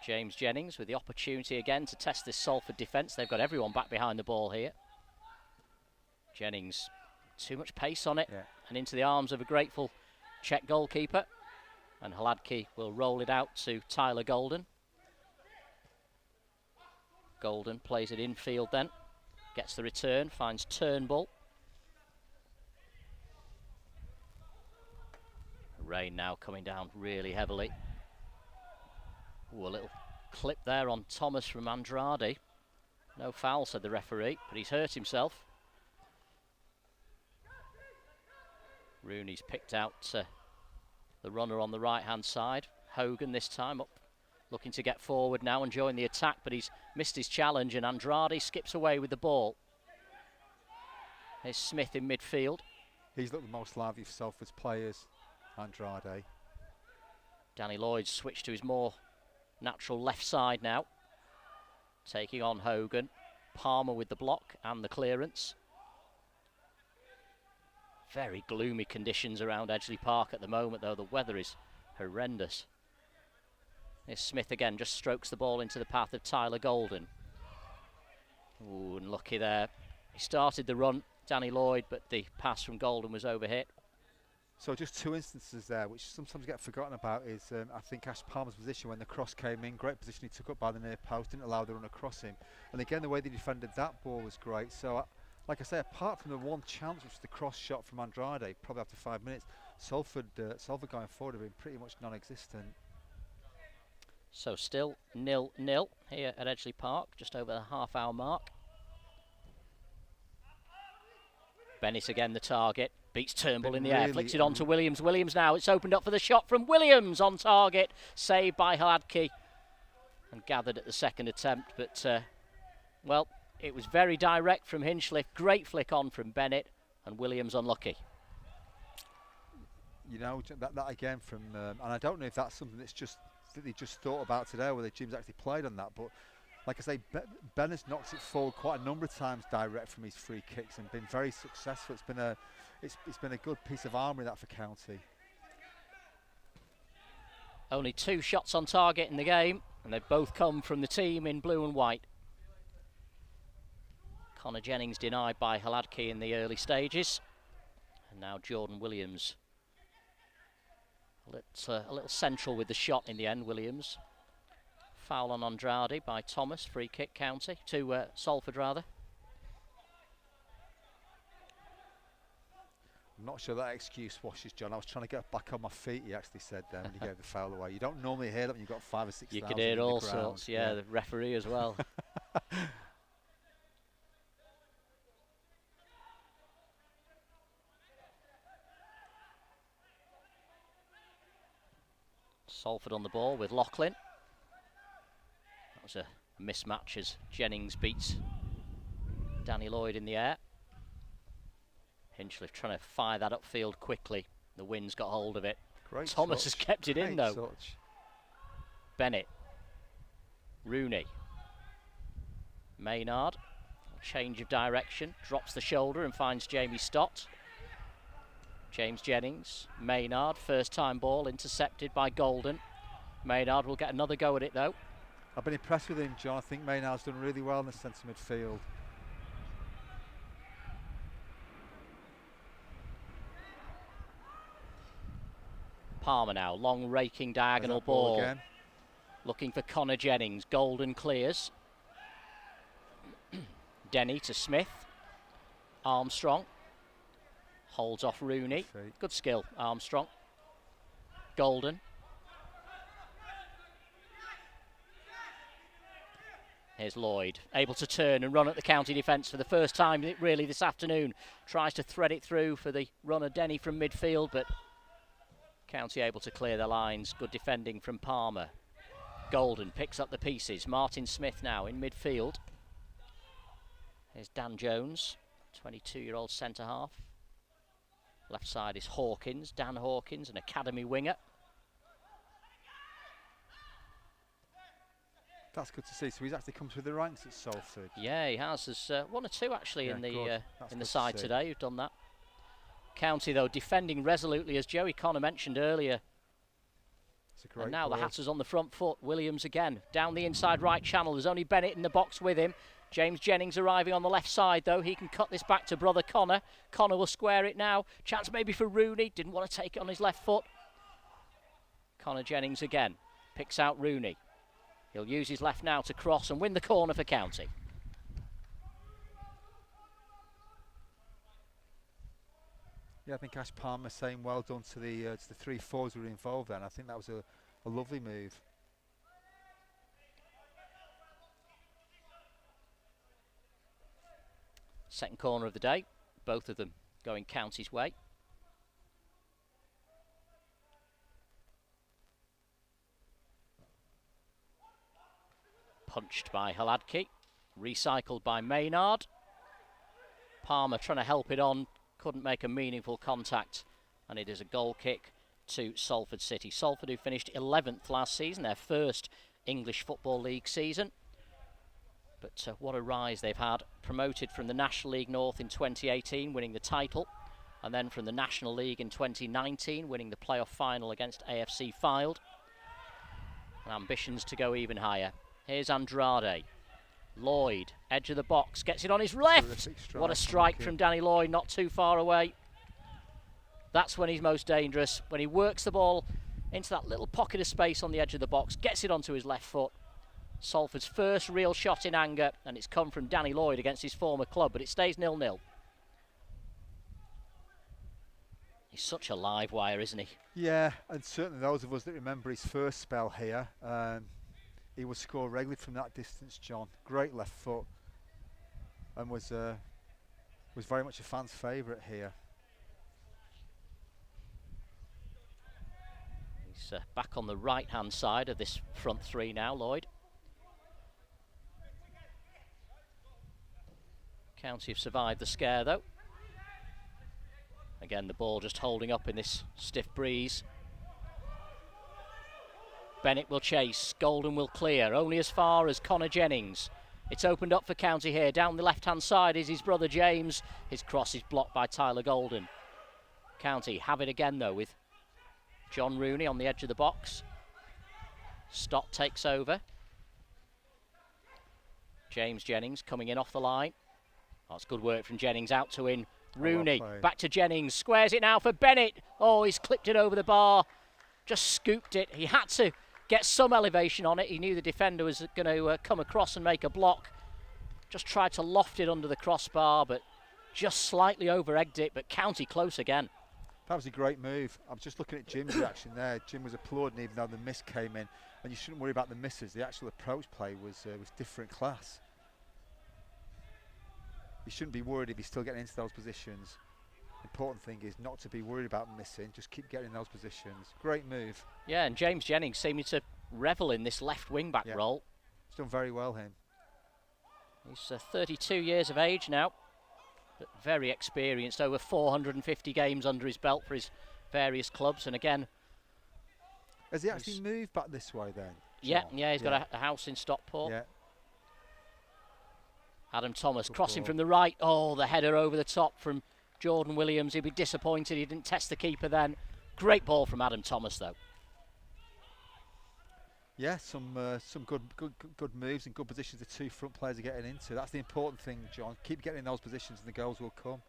B: James Jennings with the opportunity again to test this Salford defence. They've got everyone back behind the ball here. Jennings, too much pace on it, and into the arms of a grateful Czech goalkeeper. And Hladky will roll it out to Tyler Golden. Golden plays it infield then, gets the return, finds Turnbull. Rain now coming down really heavily. Ooh, a little clip there on Thomas from Andrade. No foul, said the referee, but he's hurt himself. Rooney's picked out the runner on the right-hand side. Hogan this time up, looking to get forward now and join the attack, but he's missed his challenge, and Andrade skips away with the ball. Here's Smith in midfield.
C: He's looked the most lively of Salford's players, Andrade.
B: Danny Lloyd switched to his more natural left side now. Taking on Hogan. Palmer with the block and the clearance. Very gloomy conditions around Edgeley Park at the moment, though. The weather is horrendous. Here's Smith again, just strokes the ball into the path of Tyler Golden. Ooh, unlucky there. He started the run, Danny Lloyd, but the pass from Golden was overhit.
C: So just two instances there, which sometimes get forgotten about, is I think Ash Palmer's position when the cross came in. Great position he took up by the near post, didn't allow the run across him. And again, the way they defended that ball was great. So, like I say, apart from the one chance, which was the cross shot from Andrade, probably after 5 minutes, Salford going forward have been pretty much non-existent.
B: So still 0-0 here at Edgeley Park, just over the half-hour mark. Bennett again the target, beats Turnbull in the air, flicks it on to Williams. Williams now, it's opened up for the shot from Williams on target, saved by Hladky and gathered at the second attempt, but well, it was very direct from Hinchliffe, great flick on from Bennett, and Williams unlucky.
C: You know, that again from, and I don't know if that's something that they just thought about today, where the Jim's actually played on that, but like I say, Bennett's knocked it forward quite a number of times direct from his free kicks and been very successful. It's been a good piece of armoury that for County.
B: Only 2 shots on target in the game, and they've both come from the team in blue and white. Connor Jennings denied by Hladky in the early stages, and now Jordan Williams. A little central with the shot in the end, Williams. Foul on Andrade by Thomas, free kick County, to Salford rather.
C: I'm not sure that excuse washes, John. I was trying to get back on my feet, he actually said then when he gave the foul away. You don't normally hear that when you've got 5 or 6
B: You could hear all sorts, yeah, the referee as well. Salford on the ball with Loughlin. That was a mismatch as Jennings beats Danny Lloyd in the air. Hinchliffe trying to fire that upfield quickly. The wind's got hold of it.
C: Great
B: Thomas
C: touch.
B: has kept it in though.
C: Touch.
B: Bennett. Rooney. Maynard. Change of direction. Drops the shoulder and finds Jamie Stott. James Jennings. Maynard. First time ball intercepted by Golden. Maynard will get another go at it though.
C: I've been impressed with him, John. I think Maynard's done really well in the centre midfield.
B: Palmer now, long raking diagonal ball. Again. Looking for Connor Jennings. Golden clears. Denny to Smith. Armstrong. Holds off Rooney. Good skill, Armstrong. Golden. Here's Lloyd, able to turn and run at the County defence for the first time really this afternoon. Tries to thread it through for the runner Denny from midfield, but County able to clear their lines. Good defending from Palmer. Golden picks up the pieces. Martin Smith now in midfield. Here's Dan Jones, 22-year-old centre-half. Left side is Hawkins, Dan Hawkins, an academy winger.
C: That's good to see. So he's actually come through the ranks at Salford.
B: Yeah, he has. There's 1 or 2 actually in the side
C: to
B: today who've done that. County though defending resolutely, as Joey Connor mentioned earlier.
C: It's a great
B: And now
C: ball.
B: the Hatters on the front foot. Williams again down the inside right channel. There's only Bennett in the box with him. James Jennings arriving on the left side though. He can cut this back to brother Connor. Connor will square it now. Chance maybe for Rooney. Didn't want to take it on his left foot. Connor Jennings again. Picks out Rooney. He'll use his left now to cross and win the corner for County.
C: Yeah, I think Ash Palmer saying well done to the 3 forwards who were involved then. I think that was a lovely move.
B: Second corner of the day, both of them going County's way. Punched by Haladki, recycled by Maynard. Palmer trying to help it on, couldn't make a meaningful contact, and it is a goal kick to Salford City. Salford, who finished 11th last season, their first English Football League season. But what a rise they've had. Promoted from the National League North in 2018, winning the title, and then from the National League in 2019, winning the playoff final against AFC Fylde. And ambitions to go even higher. Here's Andrade. Lloyd, edge of the box, gets it on his left. What a strike from Danny Lloyd, not too far away. That's when he's most dangerous, when he works the ball into that little pocket of space on the edge of the box, gets it onto his left foot. Salford's first real shot in anger, and it's come from Danny Lloyd against his former club, but it stays 0-0. He's such a live wire, isn't he?
C: Yeah, and certainly those of us that remember his first spell here, he would score regularly from that distance, John. Great left foot, and was very much a fan's favourite here.
B: He's back on the right-hand side of this front three now, Lloyd. County have survived the scare, though. Again, the ball just holding up in this stiff breeze. Bennett will chase, Golden will clear, only as far as Connor Jennings. It's opened up for County here. Down the left-hand side is his brother James. His cross is blocked by Tyler Golden. County have it again, though, with John Rooney on the edge of the box. Stott takes over. James Jennings coming in off the line. That's good work from Jennings, out to in. Rooney, back to Jennings, squares it now for Bennett. Oh, he's clipped it over the bar, just scooped it. He had to get some elevation on it. He knew the defender was going to come across and make a block. Just tried to loft it under the crossbar, but just slightly over-egged it, but County close again.
C: That was a great move. I was just looking at Jim's reaction there. Jim was applauding even though the miss came in. And you shouldn't worry about the misses. The actual approach play was different class. You shouldn't be worried if he's still getting into those positions. Important thing is not to be worried about missing. Just keep getting in those positions. Great move.
B: Yeah, and James Jennings seeming to revel in this left wing-back role.
C: He's done very well, him.
B: He's 32 years of age now, but very experienced. Over 450 games under his belt for his various clubs. And again,
C: has he actually moved back this way then?
B: Yeah, he's got a house in Stockport.
C: Yeah.
B: Adam Thomas crossing from the right. Oh, the header over the top from Jordan Williams. He'd be disappointed he didn't test the keeper then. Great ball from Adam Thomas, though.
C: Yeah, some good moves and good positions the two front players are getting into. That's the important thing, John. Keep getting in those positions and the goals will come.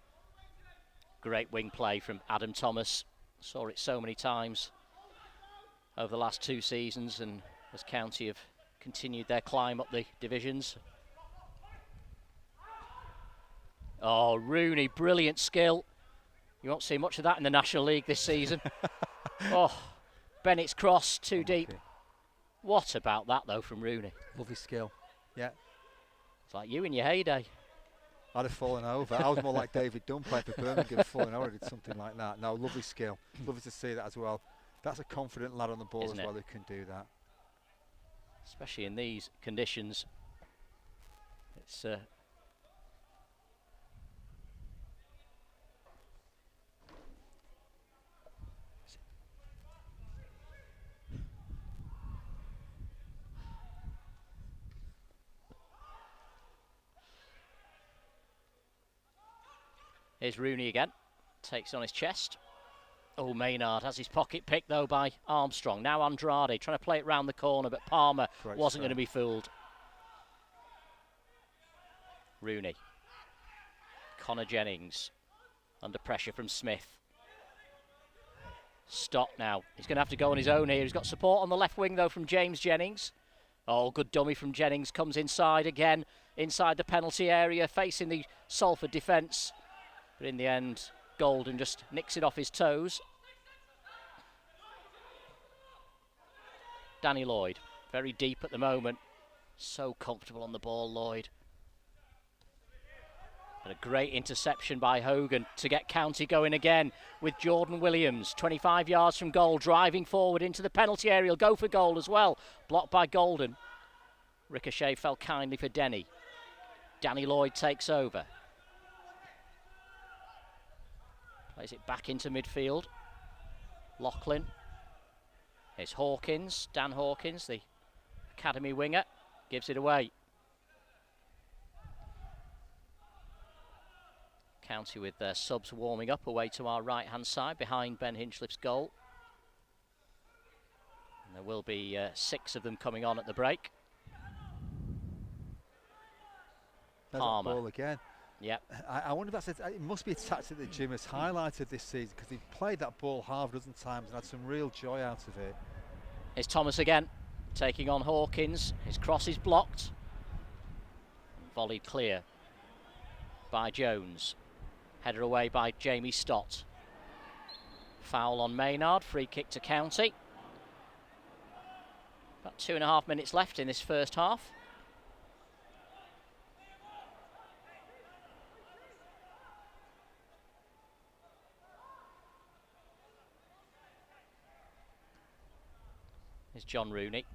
B: Great wing play from Adam Thomas. Saw it so many times over the last 2 seasons, and as County have continued their climb up the divisions. Oh, Rooney, brilliant skill. You won't see much of that in the National League this season. Oh, Bennett's cross, too deep. What about that, though, from Rooney?
C: Lovely skill. Yeah.
B: It's like you in your heyday.
C: I'd have fallen over. I was more like David Dunn playing for Birmingham, falling over, did something like that. No, lovely skill. Lovely to see that as well. That's a confident lad on the ball as well who can do that.
B: Especially in these conditions. It's Here's Rooney again, takes on his chest. Oh, Maynard has his pocket picked though by Armstrong. Now Andrade trying to play it round the corner, but Palmer wasn't going to be fooled. Rooney. Connor Jennings under pressure from Smith. Stott now. He's going to have to go on his own here. He's got support on the left wing though from James Jennings. Oh, good dummy from Jennings. Comes inside again, inside the penalty area, facing the Salford defence. But in the end, Golden just nicks it off his toes. Danny Lloyd, very deep at the moment. So comfortable on the ball, Lloyd. And a great interception by Hogan to get County going again with Jordan Williams. 25 yards from goal, driving forward into the penalty area. He'll go for goal as well. Blocked by Golden. Ricochet fell kindly for Denny. Danny Lloyd takes over. Plays it back into midfield. Loughlin. Here's Hawkins, Dan Hawkins, the academy winger, gives it away. County with their subs warming up away to our right-hand side behind Ben Hinchliffe's goal. And there will be 6 of them coming on at the break.
C: There's
B: Palmer.
C: that ball again.
B: Yep.
C: I wonder if it must be a tactic that Jim has highlighted this season, because he's played that ball half a dozen times and had some real joy out of it.
B: Here's Thomas again, taking on Hawkins. His cross is blocked. Volleyed clear by Jones. Header away by Jamie Stott. Foul on Maynard, free kick to County. About 2.5 minutes left in this first half. Here's John Rooney.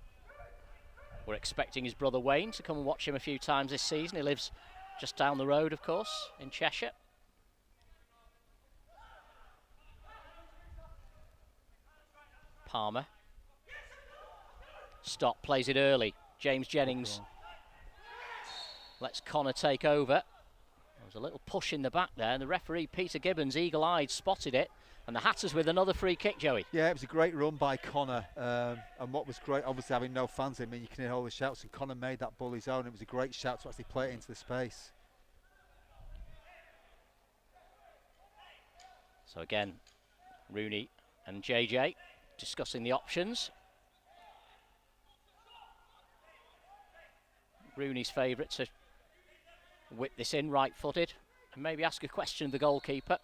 B: We're expecting his brother Wayne to come and watch him a few times this season. He lives just down the road, of course, in Cheshire. Palmer. Stott plays it early. James Jennings lets Connor take over. There was a little push in the back there, and the referee, Peter Gibbons, eagle-eyed, spotted it. And the Hatters with another free kick, Joey.
C: Yeah, it was a great run by Connor. And what was great, obviously having no fans in, you can hear all the shouts, and Connor made that ball his own. It was a great shout to actually play it into the space.
B: So again, Rooney and JJ discussing the options. Rooney's favourite to whip this in right-footed and maybe ask a question of the goalkeeper.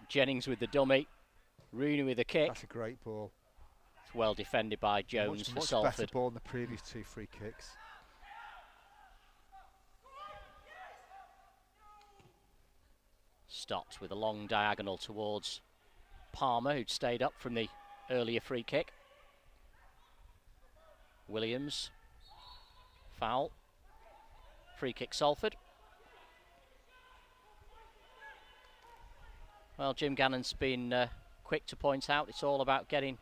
B: Jennings with the dummy, Rooney with a kick.
C: That's a great ball.
B: It's well defended by Jones for
C: much
B: Salford.
C: Better ball than the previous 2 free kicks.
B: Stott with a long diagonal towards Palmer, who'd stayed up from the earlier free kick. Williams, foul. Free kick Salford. Well, Jim Gannon's been quick to point out it's all about getting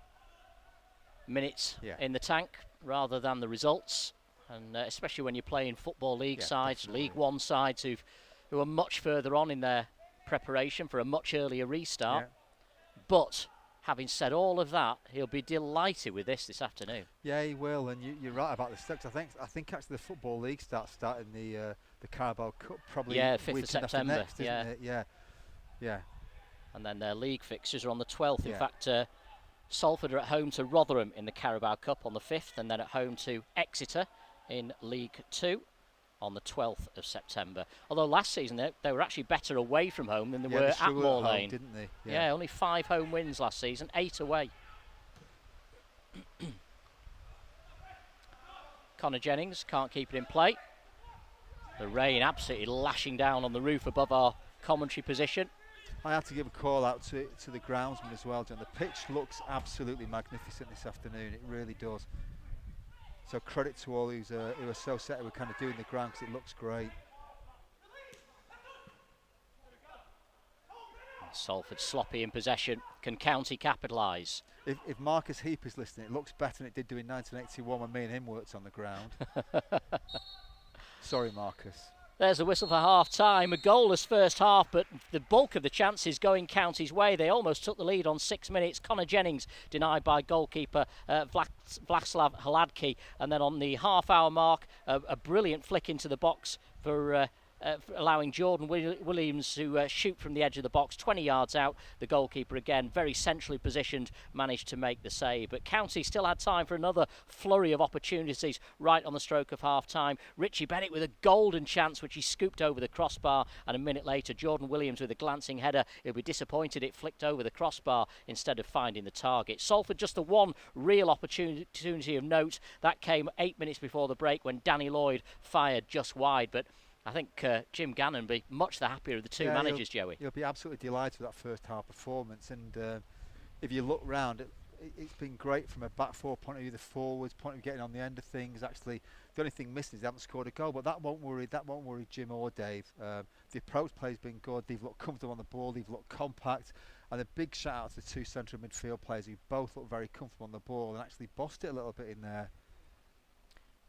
B: minutes in the tank rather than the results, and especially when you're playing Football League sides,
C: definitely.
B: League One sides who are much further on in their preparation for a much earlier restart.
C: Yeah.
B: But having said all of that, he'll be delighted with this afternoon.
C: Yeah, he will, and you're right about the sticks. I think actually the Football League starts starting the Carabao Cup probably
B: 5th of September.
C: Next, isn't it? Yeah.
B: And then their league fixtures are on the 12th. In
C: Yeah.
B: fact, Salford are at home to Rotherham in the Carabao Cup on the 5th, and then at home to Exeter in League 2 on the 12th of September. Although last season they were actually better away from home than they were at Moor Lane.
C: Didn't they?
B: Yeah, only 5 home wins last season, 8 away. Connor Jennings can't keep it in play. The rain absolutely lashing down on the roof above our commentary position.
C: I had to give a call out to the groundsman as well, John. The pitch looks absolutely magnificent this afternoon. It really does. So credit to all who are so set who are kind of doing the ground, because it looks great.
B: Salford sloppy in possession. Can County capitalise?
C: If Marcus Heap is listening, it looks better than it did do in 1981 when me and him worked on the ground. Sorry, Marcus.
B: There's a whistle for half-time. A goalless first half, but the bulk of the chances going County's way. They almost took the lead on 6 minutes. Connor Jennings denied by goalkeeper Vlaslav Hladky. And then on the half-hour mark, a brilliant flick into the box for allowing Jordan Williams to shoot from the edge of the box, 20 yards out. The goalkeeper, again, very centrally positioned, managed to make the save. But County still had time for another flurry of opportunities right on the stroke of half-time. Richie Bennett with a golden chance, which he scooped over the crossbar, and a minute later, Jordan Williams with a glancing header. He'll be disappointed it flicked over the crossbar instead of finding the target. Salford just the one real opportunity of note. That came 8 minutes before the break when Danny Lloyd fired just wide. But I think Jim Gannon will be much the happier of the two managers, Joey.
C: He'll be absolutely delighted with that first half performance. And if you look round, it's been great from a back four point of view, the forwards point of view, getting on the end of things. Actually, the only thing missing is they haven't scored a goal, but that won't worry Jim or Dave. The approach play has been good. They've looked comfortable on the ball. They've looked compact. And a big shout out to the two central midfield players who both look very comfortable on the ball and actually bossed it a little bit in there.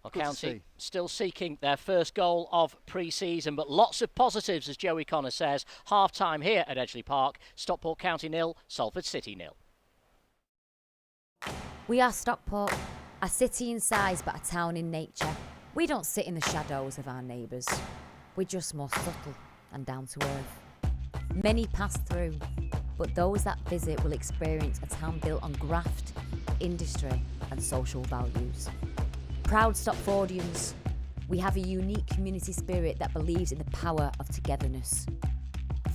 B: Well, County still seeking their first goal of pre-season, but lots of positives, as Joey Connor says. Half-time here at Edgeley Park. Stockport County 0, Salford City 0.
A: We are Stockport, a city in size but a town in nature. We don't sit in the shadows of our neighbours. We're just more subtle and down to earth. Many pass through, but those that visit will experience a town built on graft, industry and social values. Proud Stockfordians, we have a unique community spirit that believes in the power of togetherness.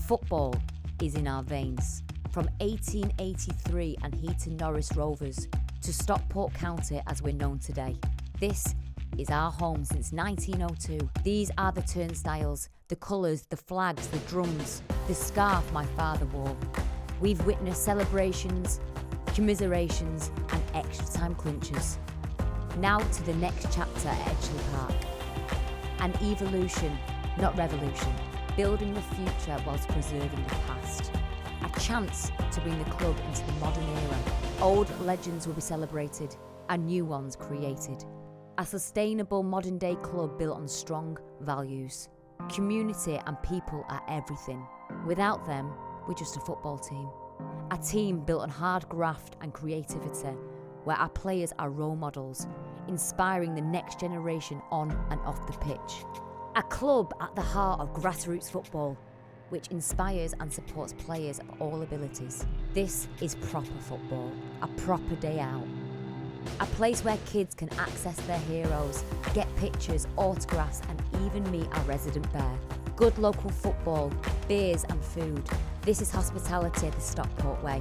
A: Football is in our veins. From 1883 and Heaton Norris Rovers to Stockport County as we're known today. This is our home since 1902. These are the turnstiles, the colours, the flags, the drums, the scarf my father wore. We've witnessed celebrations, commiserations and extra time clinches. Now to the next chapter at Edgeley Park. An evolution, not revolution. Building the future whilst preserving the past. A chance to bring the club into the modern era. Old legends will be celebrated and new ones created. A sustainable modern day club built on strong values. Community and people are everything. Without them, we're just a football team. A team built on hard graft and creativity, where our players are role models, inspiring the next generation on and off the pitch. A club at the heart of grassroots football, which inspires and supports players of all abilities. This is proper football, a proper day out. A place where kids can access their heroes, get pictures, autographs and even meet our resident bear. Good local football, beers and food. This is hospitality the Stockport way.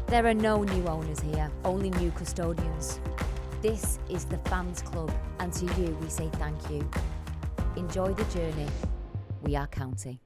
A: There are no new owners here, only new custodians. This is the fans club, and to you we say thank you. Enjoy the journey. We are County.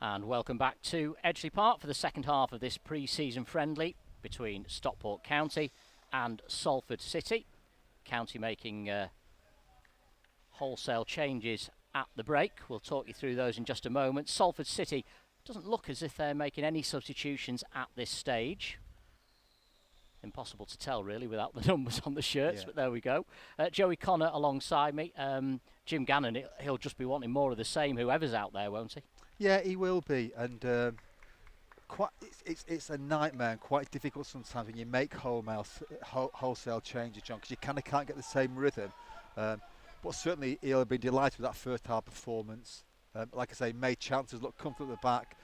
B: And welcome back to Edgeley Park for the second half of this pre-season friendly between Stockport County and Salford City. County making wholesale changes at the break. We'll talk you through those in just a moment. Salford City doesn't look as if they're making any substitutions at this stage. Impossible to tell really without the numbers on the shirts, but there we go. Joey Connor alongside me. Jim Gannon, he'll just be wanting more of the same, whoever's out there, won't he?
C: Yeah, he will be, and it's a nightmare and quite difficult sometimes when you make wholesale changes, John, because you kind of can't get the same rhythm. But certainly he'll be delighted with that first half performance. Like I say, made chances, look comfortable at the back.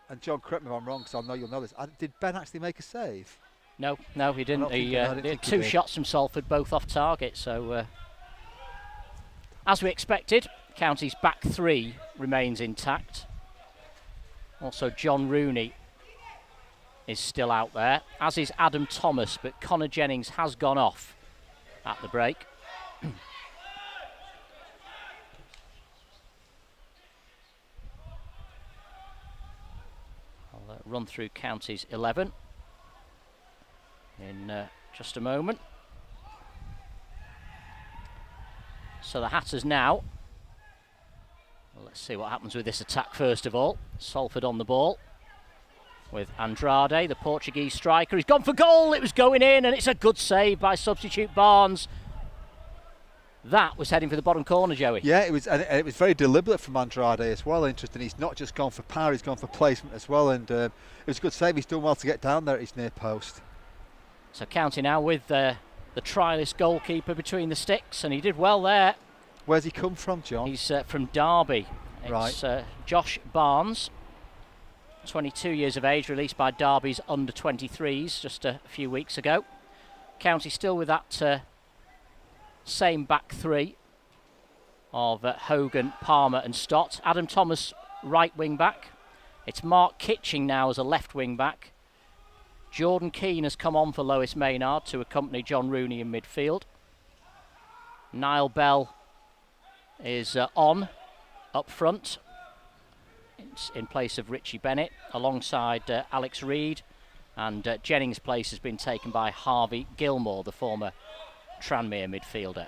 C: And John, correct me if I'm wrong, because I know you'll know this. Did Ben actually make a save?
B: No, he didn't. He had two shots from Salford, both off target. So, as we expected, County's back three remains intact. Also, John Rooney is still out there, as is Adam Thomas, but Connor Jennings has gone off at the break. I'll run through County's 11 in just a moment. So the Hatters now. Let's see what happens with this attack first of all. Salford on the ball with Andrade, the Portuguese striker. He's gone for goal. It was going in, and it's a good save by substitute Barnes. That was heading for the bottom corner, Joey.
C: Yeah, it was, and it was very deliberate from Andrade as well. Interesting, he's not just gone for power, he's gone for placement as well, and it was a good save. He's done well to get down there at his near post.
B: So County now with the trialist goalkeeper between the sticks, and he did well there.
C: Where's he come from, John?
B: He's from Derby.
C: Right.
B: It's Josh Barnes, 22 years of age, released by Derby's under-23s just a few weeks ago. County still with that same back three of Hogan, Palmer and Stott. Adam Thomas, right wing back. It's Mark Kitching now as a left wing back. Jordan Keane has come on for Lois Maynard to accompany John Rooney in midfield. Niall Bell is on up front in place of Richie Bennett alongside Alex Reid, and Jennings' place has been taken by Harvey Gilmore, the former Tranmere midfielder.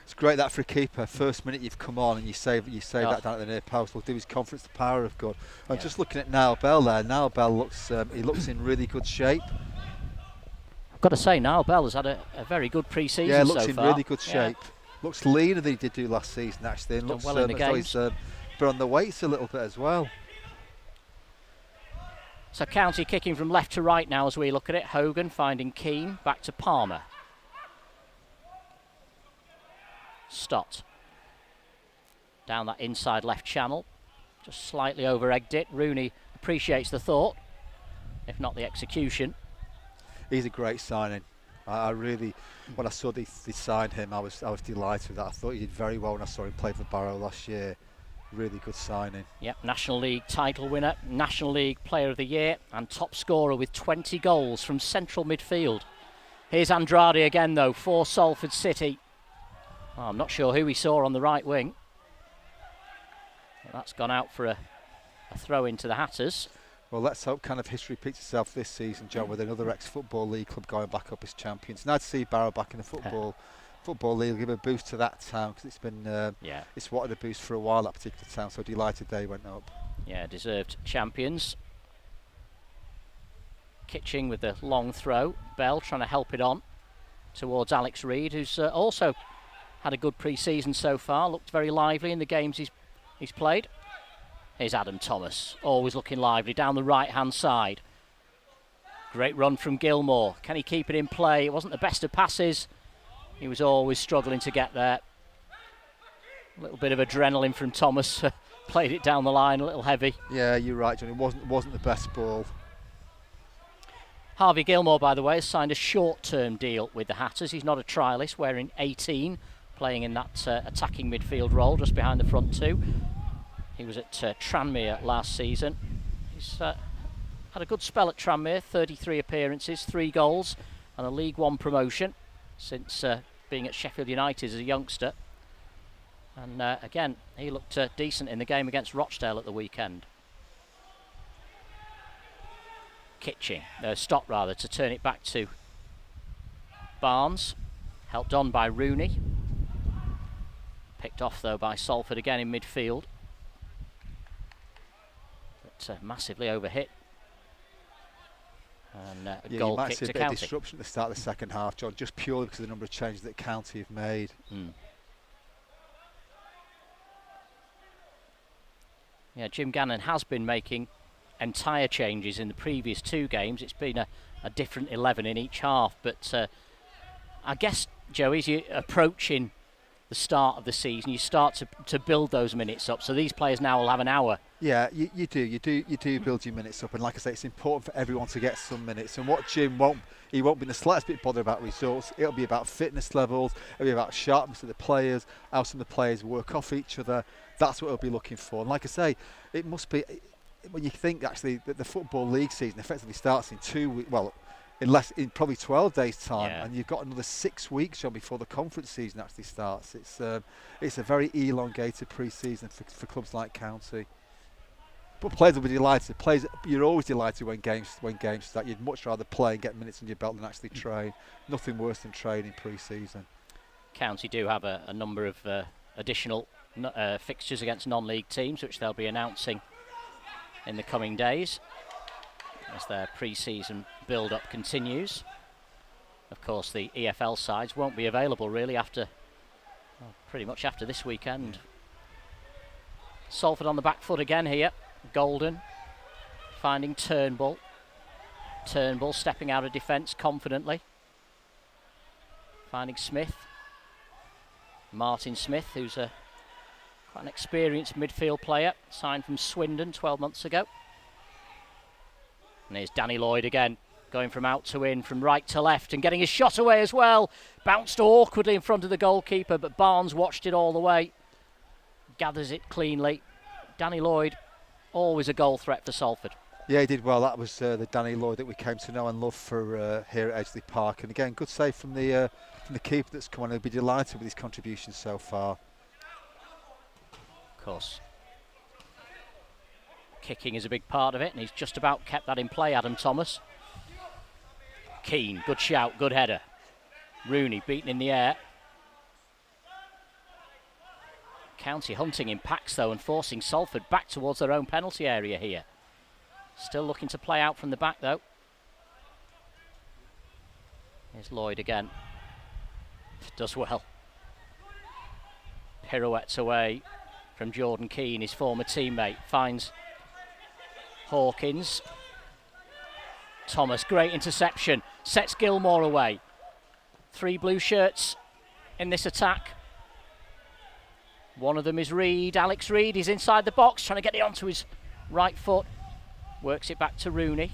C: It's great that for a keeper, first minute you've come on and you save that down at the near post. Will do his confidence, the power of God. I'm just looking at Niall Bell there. Niall Bell looks in really good shape.
B: I've got to say, Niall Bell has had a very good pre-season so far.
C: Yeah, looks in really good shape. Looks leaner than he did do last season actually, and looks
B: well in the games.
C: He's been on the weights a little bit as well.
B: So County kicking from left to right now as we look at it. Hogan finding Keane, back to Palmer. Stott down that inside left channel, just slightly over-egged it. Rooney appreciates the thought, if not the execution.
C: He's a great signing. I really, when I saw they signed him, I was delighted with that. I thought he did very well when I saw him play for Barrow last year. Really good signing. Yep,
B: National League title winner, National League Player of the Year, and top scorer with 20 goals from central midfield. Here's Andrade again though for Salford City. Oh, I'm not sure who he saw on the right wing. But that's gone out for a throw into the Hatters.
C: Well, let's hope kind of history repeats itself this season, John, with another ex-Football League club going back up as champions. Nice to see Barrow back in the Football League. Give a boost to that town because it's been it's wanted a boost for a while, that particular town. So delighted they went up.
B: Yeah, deserved champions. Kitching with the long throw. Bell trying to help it on towards Alex Reid, who's also had a good pre-season so far. Looked very lively in the games he's played. Here's Adam Thomas, always looking lively down the right-hand side. Great run from Gilmore. Can he keep it in play? It wasn't the best of passes. He was always struggling to get there. A little bit of adrenaline from Thomas. Played it down the line, a little heavy.
C: Yeah, you're right, John. It wasn't the best ball.
B: Harvey Gilmore, by the way, has signed a short-term deal with the Hatters. He's not a trialist, wearing 18, playing in that attacking midfield role just behind the front two. He was at Tranmere last season. He's had a good spell at Tranmere, 33 appearances, 3 goals and a League One promotion since being at Sheffield United as a youngster. And again, he looked decent in the game against Rochdale at the weekend. Stop rather, to turn it back to Barnes. Helped on by Rooney. Picked off though by Salford again in midfield. But massively overhit. And a
C: Yeah,
B: goal
C: you might
B: kick
C: see a
B: to
C: bit of
B: County.
C: disruption at the start of the second half, John, just purely because of the number of changes that County have made.
B: Yeah, Jim Gannon has been making entire changes in the previous 2 games. It's been a different 11 in each half, but I guess, Joey, as you're approaching the start of the season, you start to build those minutes up. So these players now will have an hour.
C: Yeah, you do build your minutes up, and like I say, it's important for everyone to get some minutes. And what Jim won't be in the slightest bit bothered about results. It'll be about fitness levels. It'll be about sharpness of the players, how some of the players work off each other. That's what he'll be looking for. And like I say, it must be, when you think actually that the Football League season effectively starts in 2 weeks, well, in probably 12 days' time, and you've got another 6 weeks, John, before the conference season actually starts. It's a very elongated pre-season for clubs like County. But players will be delighted. You're always delighted when games start. You'd much rather play and get minutes on your belt than actually train. Nothing worse than training pre-season.
B: County do have a number of additional fixtures against non-league teams, which they'll be announcing in the coming days as their pre-season build-up continues. Of course, the EFL sides won't be available really pretty much after this weekend. Salford on the back foot again here. Golden finding Turnbull. Turnbull stepping out of defence confidently. Finding Smith. Martin Smith, who's quite an experienced midfield player, signed from Swindon 12 months ago. And here's Danny Lloyd again, going from out to in, from right to left, and getting his shot away as well. Bounced awkwardly in front of the goalkeeper, but Barnes watched it all the way. Gathers it cleanly. Danny Lloyd, always a goal threat for Salford.
C: Yeah, he did well. That was the Danny Lloyd that we came to know and love for here at Edgeley Park. And again, good save from the keeper that's come on. He'll be delighted with his contributions so far.
B: Of course. Kicking is a big part of it, and he's just about kept that in play, Adam Thomas. Keane, good shout, good header. Rooney beaten in the air. County hunting in packs though and forcing Salford back towards their own penalty area here. Still looking to play out from the back though. Here's Lloyd again. Does well. Pirouettes away from Jordan Keane, his former teammate. Finds Hawkins. Thomas, great interception. Sets Gilmore away. 3 blue shirts in this attack. One of them is Reed, Alex Reed. He's inside the box, trying to get it onto his right foot. Works it back to Rooney.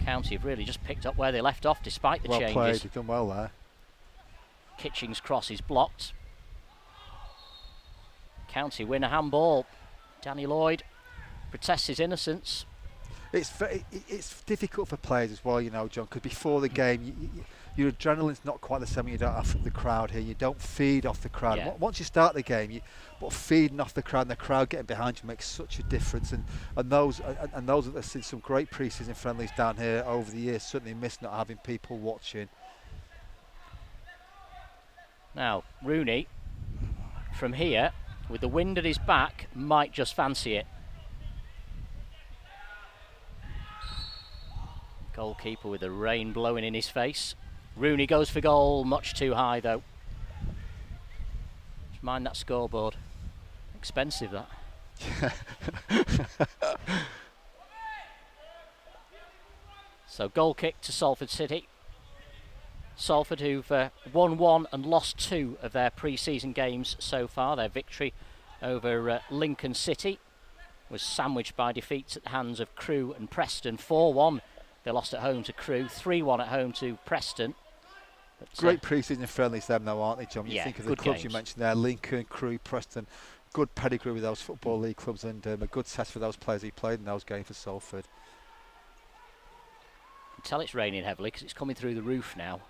B: County have really just picked up where they left off despite the changes.
C: Well played, you've done well there.
B: Kitching's cross is blocked. County win a handball. Danny Lloyd protests his innocence.
C: It's difficult for players as well, you know, John, because before the game, your adrenaline's not quite the same when you don't have the crowd here. You don't feed off the crowd.
B: Yeah.
C: Once you start the game, but feeding off the crowd and the crowd getting behind you makes such a difference. And those that have seen some great pre-season friendlies down here over the years certainly miss not having people watching.
B: Now, Rooney, from here, with the wind at his back, might just fancy it. Goalkeeper with the rain blowing in his face. Rooney goes for goal, much too high though. Just mind that scoreboard. Expensive that. So goal kick to Salford City. Salford, who've won 1 and lost 2 of their pre-season games so far. Their victory over Lincoln City was sandwiched by defeats at the hands of Crewe and Preston. 4-1 they lost at home to Crewe, 3-1 at home to Preston. But,
C: great pre-season friendlies them though, aren't they, John? You think of the clubs
B: games.
C: You mentioned there, Lincoln, Crewe, Preston. Good pedigree with those Football League clubs, and a good test for those players who played in those games for Salford.
B: You can tell it's raining heavily because it's coming through the roof now.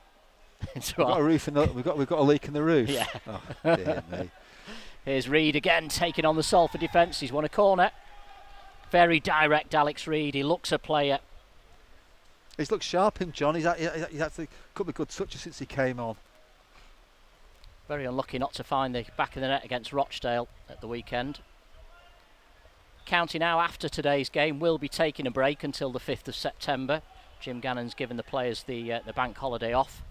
C: We've got a roof we've got a leak in the roof.
B: Yeah.
C: Oh, dear me.
B: Here's Reed again taking on the Salford defence. He's won a corner. Very direct, Alex Reid. He looks a player.
C: He's looked sharp, him, John. He's actually a couple of good touches since he came on.
B: Very unlucky not to find the back of the net against Rochdale at the weekend. County now, after today's game, will be taking a break until the 5th of September. Jim Gannon's given the players the bank holiday off.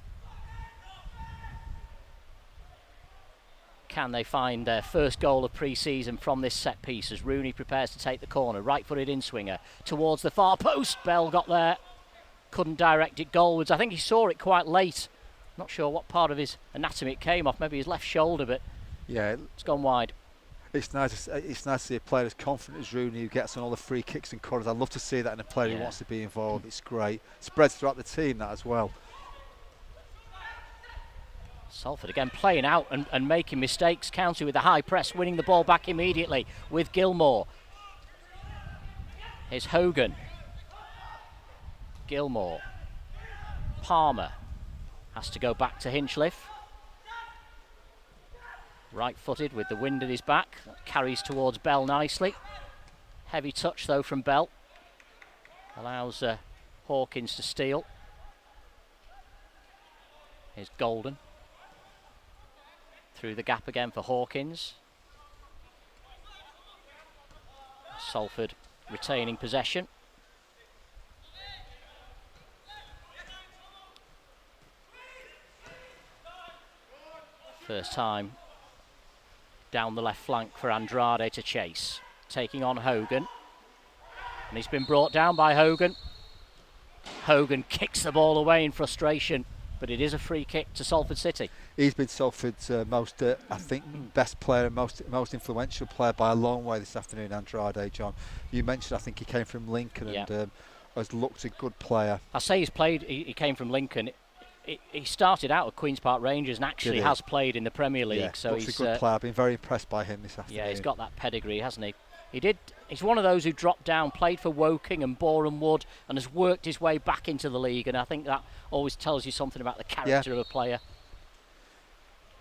B: Can they find their first goal of pre-season from this set piece as Rooney prepares to take the corner? Right-footed in-swinger towards the far post. Bell got there. Couldn't direct it goalwards. I think he saw it quite late. Not sure what part of his anatomy it came off. Maybe his left shoulder, but
C: yeah,
B: it's gone wide.
C: It's nice to see a player as confident as Rooney who gets on all the free kicks and corners. I love to see that in a player who wants to be involved. It's great. Spreads throughout the team, that as well.
B: Salford again playing out and making mistakes. County with the high press, winning the ball back immediately with Gilmore. Here's Hogan. Gilmore. Palmer has to go back to Hinchliffe. Right-footed with the wind at his back. Carries towards Bell nicely. Heavy touch though from Bell. Allows Hawkins to steal. Here's Golden. Through the gap again for Hawkins. Salford retaining possession. First time down the left flank for Andrade to chase. Taking on Hogan. And he's been brought down by Hogan. Hogan kicks the ball away in frustration, but it is a free kick to Salford City.
C: He's been Salford's most, I think, best player and most influential player by a long way this afternoon, Andrade, John. You mentioned, I think he came from Lincoln and has looked a good player.
B: I say he came from Lincoln. He started out at Queen's Park Rangers and actually has played in the Premier League.
C: Yeah,
B: so
C: he's a good player. I've been very impressed by him this afternoon.
B: Yeah, he's got that pedigree, hasn't he? He's one of those who dropped down, played for Woking and Boreham Wood, and has worked his way back into the league. And I think that always tells you something about the character of a player.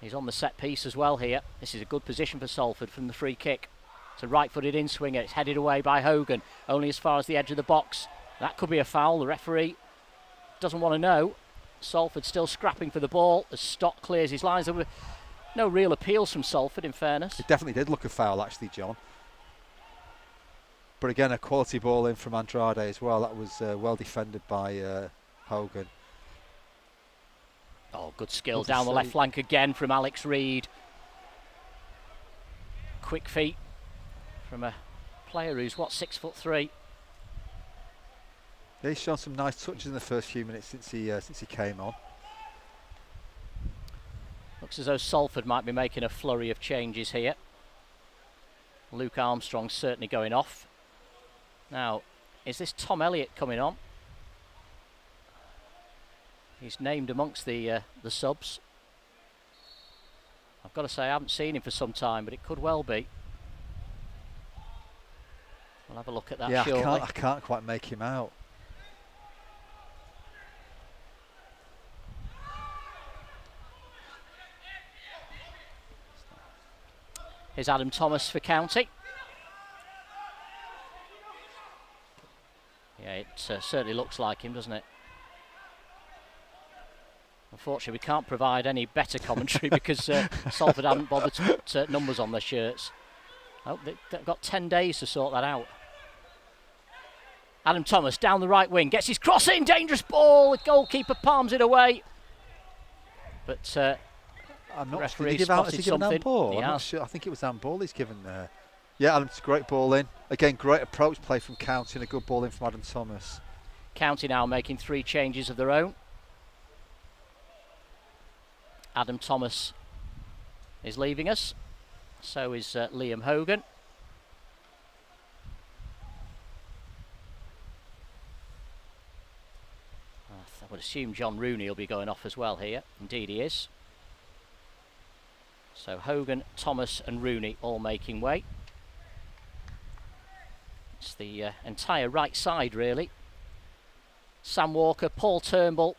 B: He's on the set piece as well here. This is a good position for Salford from the free kick. It's a right-footed in-swinger. It's headed away by Hogan, only as far as the edge of the box. That could be a foul. The referee doesn't want to know. Salford still scrapping for the ball as Stock clears his lines. There were no real appeals from Salford, in fairness.
C: It definitely did look a foul, actually, John. But again, a quality ball in from Andrade as well. That was well defended by Hogan.
B: Oh, good skill down the left flank again from Alex Reid. Quick feet from a player who's, 6'3".
C: Yeah, he's shown some nice touches in the first few minutes since he came on.
B: Looks as though Salford might be making a flurry of changes here. Luke Armstrong certainly going off. Now, is this Tom Elliott coming on? He's named amongst the subs. I've got to say I haven't seen him for some time, but it could well be. We'll have a look at that shortly.
C: I can't quite make him out.
B: Here's Adam Thomas for County. Yeah, it certainly looks like him, doesn't it? Unfortunately, we can't provide any better commentary because Salford haven't bothered to put numbers on their shirts. Oh, they've got 10 days to sort that out. Adam Thomas down the right wing, gets his cross in, dangerous ball. The goalkeeper palms it away. But
C: I'm not sure.
B: referee
C: Has
B: spotted
C: he given
B: something.
C: handball? I'm not sure. I think it was handball he's given there. Yeah, Adam's great ball in. Again, great approach play from County and a good ball in from Adam Thomas.
B: County now making 3 changes of their own. Adam Thomas is leaving us. So is Liam Hogan. I would assume John Rooney will be going off as well here. Indeed he is. So Hogan, Thomas and Rooney all making way. It's the entire right side really. Sam Walker, Paul Turnbull,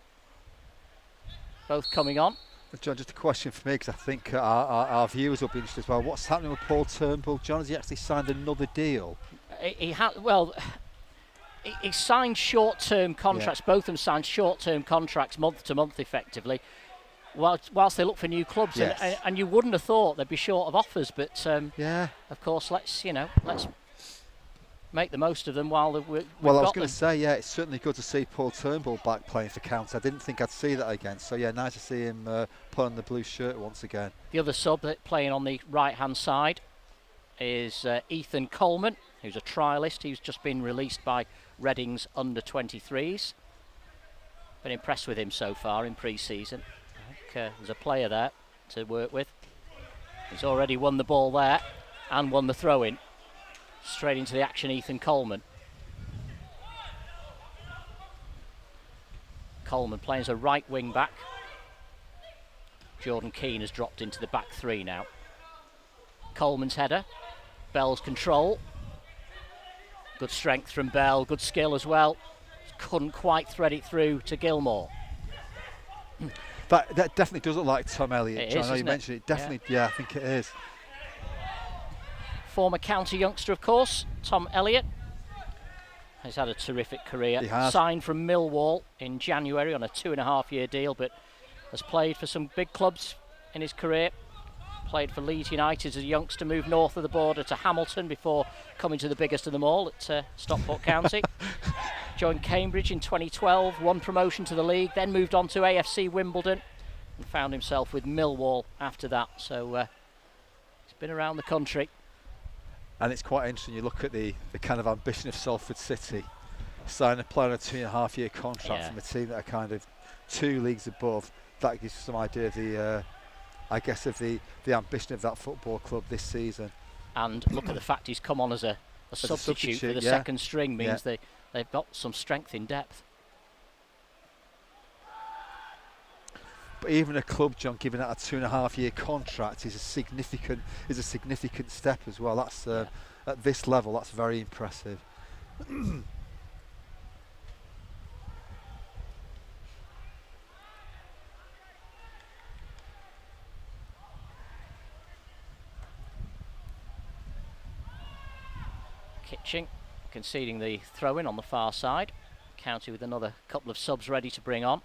B: both coming on.
C: John, just a question for me because I think our viewers will be interested as well. What's happening with Paul Turnbull? John, has he actually signed another deal?
B: He had, well, he signed short-term contracts. Both of them signed short-term contracts, month to month, effectively, whilst they look for new clubs.
C: Yes.
B: And you wouldn't have thought they'd be short of offers, but
C: Yeah.
B: of course, let's make the most of them while we've
C: Well, I was
B: got
C: going
B: them.
C: to say, yeah, it's certainly good to see Paul Turnbull back playing for County. I didn't think I'd see that again. So yeah, nice to see him put on the blue shirt once again.
B: The other sub that playing on the right-hand side is Ethan Coleman, who's a trialist. He's just been released by Reading's under-23s. Been impressed with him so far in pre-season. I think there's a player there to work with. He's already won the ball there and won the throw-in. Straight into the action, Ethan Coleman. Coleman playing as a right wing back. Jordan Keane has dropped into the back three now. Coleman's header. Bell's control. Good strength from Bell, good skill as well. Couldn't quite thread it through to Gilmore.
C: That definitely does look like Tom Elliott.
B: It
C: John,
B: is,
C: I know you
B: isn't it?
C: mentioned it. Definitely, yeah, I think it is.
B: Former county youngster, of course, Tom Elliott. He's had a terrific career.
C: He has.
B: Signed from Millwall in January on a 2.5-year deal, but has played for some big clubs in his career. Played for Leeds United as a youngster, moved north of the border to Hamilton before coming to the biggest of them all at Stockport County. Joined Cambridge in 2012, won promotion to the league, then moved on to AFC Wimbledon and found himself with Millwall after that. So he's been around the country.
C: And it's quite interesting, you look at the kind of ambition of Salford City, sign a player on a 2.5-year contract from a team that are kind of 2 leagues above. That gives you some idea of the I guess of the ambition of that football club this season.
B: And look at the fact he's come on as a substitute for the second string, means they've got some strength in depth.
C: But even a club, John, giving that a 2.5-year contract is a significant step as well. That's at this level, that's very impressive.
B: Kitching conceding the throw-in on the far side. County with another couple of subs ready to bring on.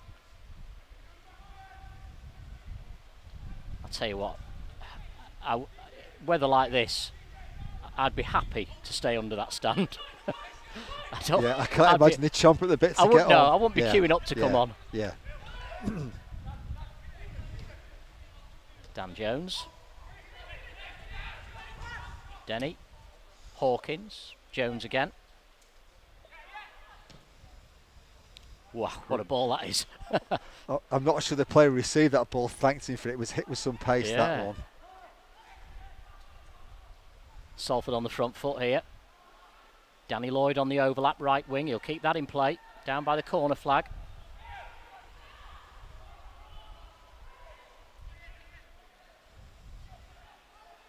B: I'll tell you what, weather like this, I'd be happy to stay under that stand. I can't
C: imagine the chomp at the bit to get on.
B: I wouldn't be queuing up to come on.
C: Yeah.
B: Dan Jones. Denny. Hawkins. Jones again. Wow, what a ball that is.
C: I'm not sure the player who received that ball thanked him for it. It was hit with some pace, that one.
B: Salford on the front foot here. Danny Lloyd on the overlap right wing. He'll keep that in play. Down by the corner flag.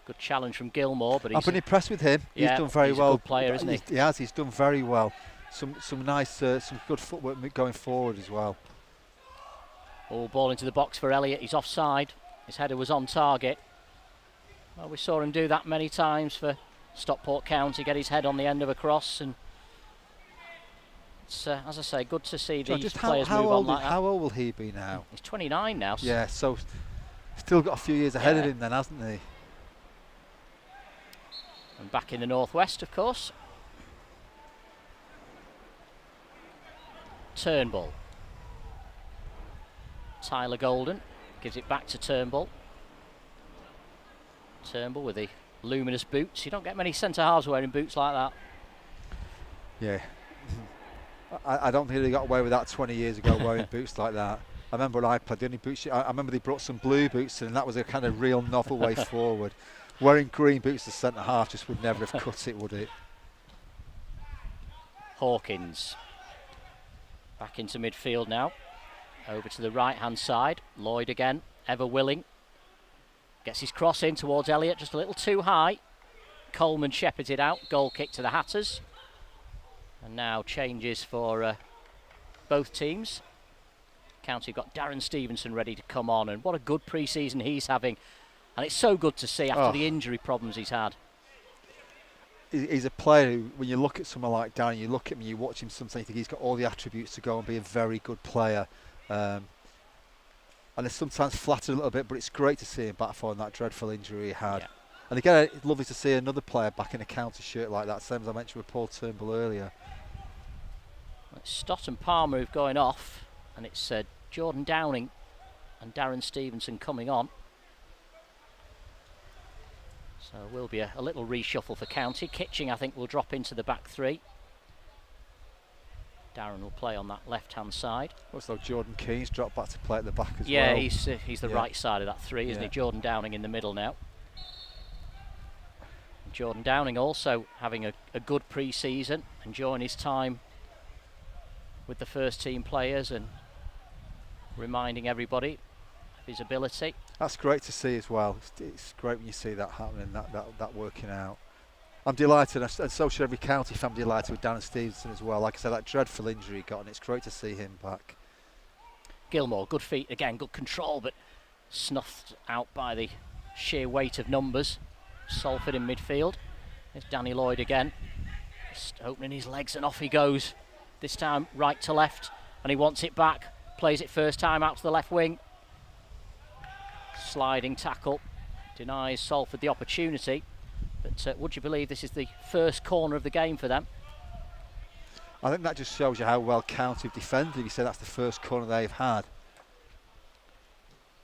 B: Good challenge from Gilmore, but
C: I've been impressed with him. He's done very well.
B: He's a good player, isn't he?
C: He has. He's done very well. Some nice, some good footwork going forward as well.
B: All ball into the box for Elliott. He's offside. His header was on target. Well, we saw him do that many times for Stockport County. Get his head on the end of a cross, and it's as I say, good to see these players move on like that.
C: How old will he be now?
B: He's 29 now.
C: Yeah, so still got a few years ahead of him then, hasn't he?
B: And back in the northwest, of course. Turnbull. Tyler Golden gives it back to Turnbull. Turnbull with the luminous boots. You don't get many centre halves wearing boots like that.
C: Yeah. I don't think they got away with that 20 years ago, wearing boots like that. I remember when I played, the only boots I remember they brought some blue boots in, and that was a kind of real novel way forward. Wearing green boots as centre half just would never have cut it, would it?
B: Hawkins back into midfield now. Over to the right hand side. Lloyd again, ever willing. Gets his cross in towards Elliott, just a little too high. Coleman shepherds it out. Goal kick to the Hatters. And now changes for both teams. County got Darren Stevenson ready to come on, and what a good pre-season he's having. And it's so good to see after the injury problems he's had.
C: he's a player who, when you look at someone like Darren, you look at him, you watch him sometimes, you think he's got all the attributes to go and be a very good player. And it's sometimes flattered a little bit, but it's great to see him back following that dreadful injury he had.
B: Yeah.
C: And again, it's lovely to see another player back in a county shirt like that, same as I mentioned with Paul Turnbull earlier.
B: It's Stott and Palmer who've going off, and it's Jordan Downing and Darren Stevenson coming on. So it will be a little reshuffle for County. Kitching, I think, will drop into the back three. Darren will play on that left-hand side.
C: Also, Jordan Keynes dropped back to play at the back as well.
B: Yeah, he's the right side of that three, isn't he? Jordan Downing in the middle now. Jordan Downing also having a good pre-season, enjoying his time with the first team players and reminding everybody of his ability.
C: That's great to see as well. It's great when you see that happening, that working out. I'm delighted, and so should every County fan, delighted with Darren Stevenson as well. Like I said, that dreadful injury he got, and it's great to see him back.
B: Gilmore, good feet again, good control, but snuffed out by the sheer weight of numbers. Salford in midfield. There's Danny Lloyd again, just opening his legs, and off he goes. This time right to left, and he wants it back. Plays it first time out to the left wing. Sliding tackle, denies Salford the opportunity. But would you believe this is the first corner of the game for them?
C: I think that just shows you how well County have defended. You say that's the first corner they've had.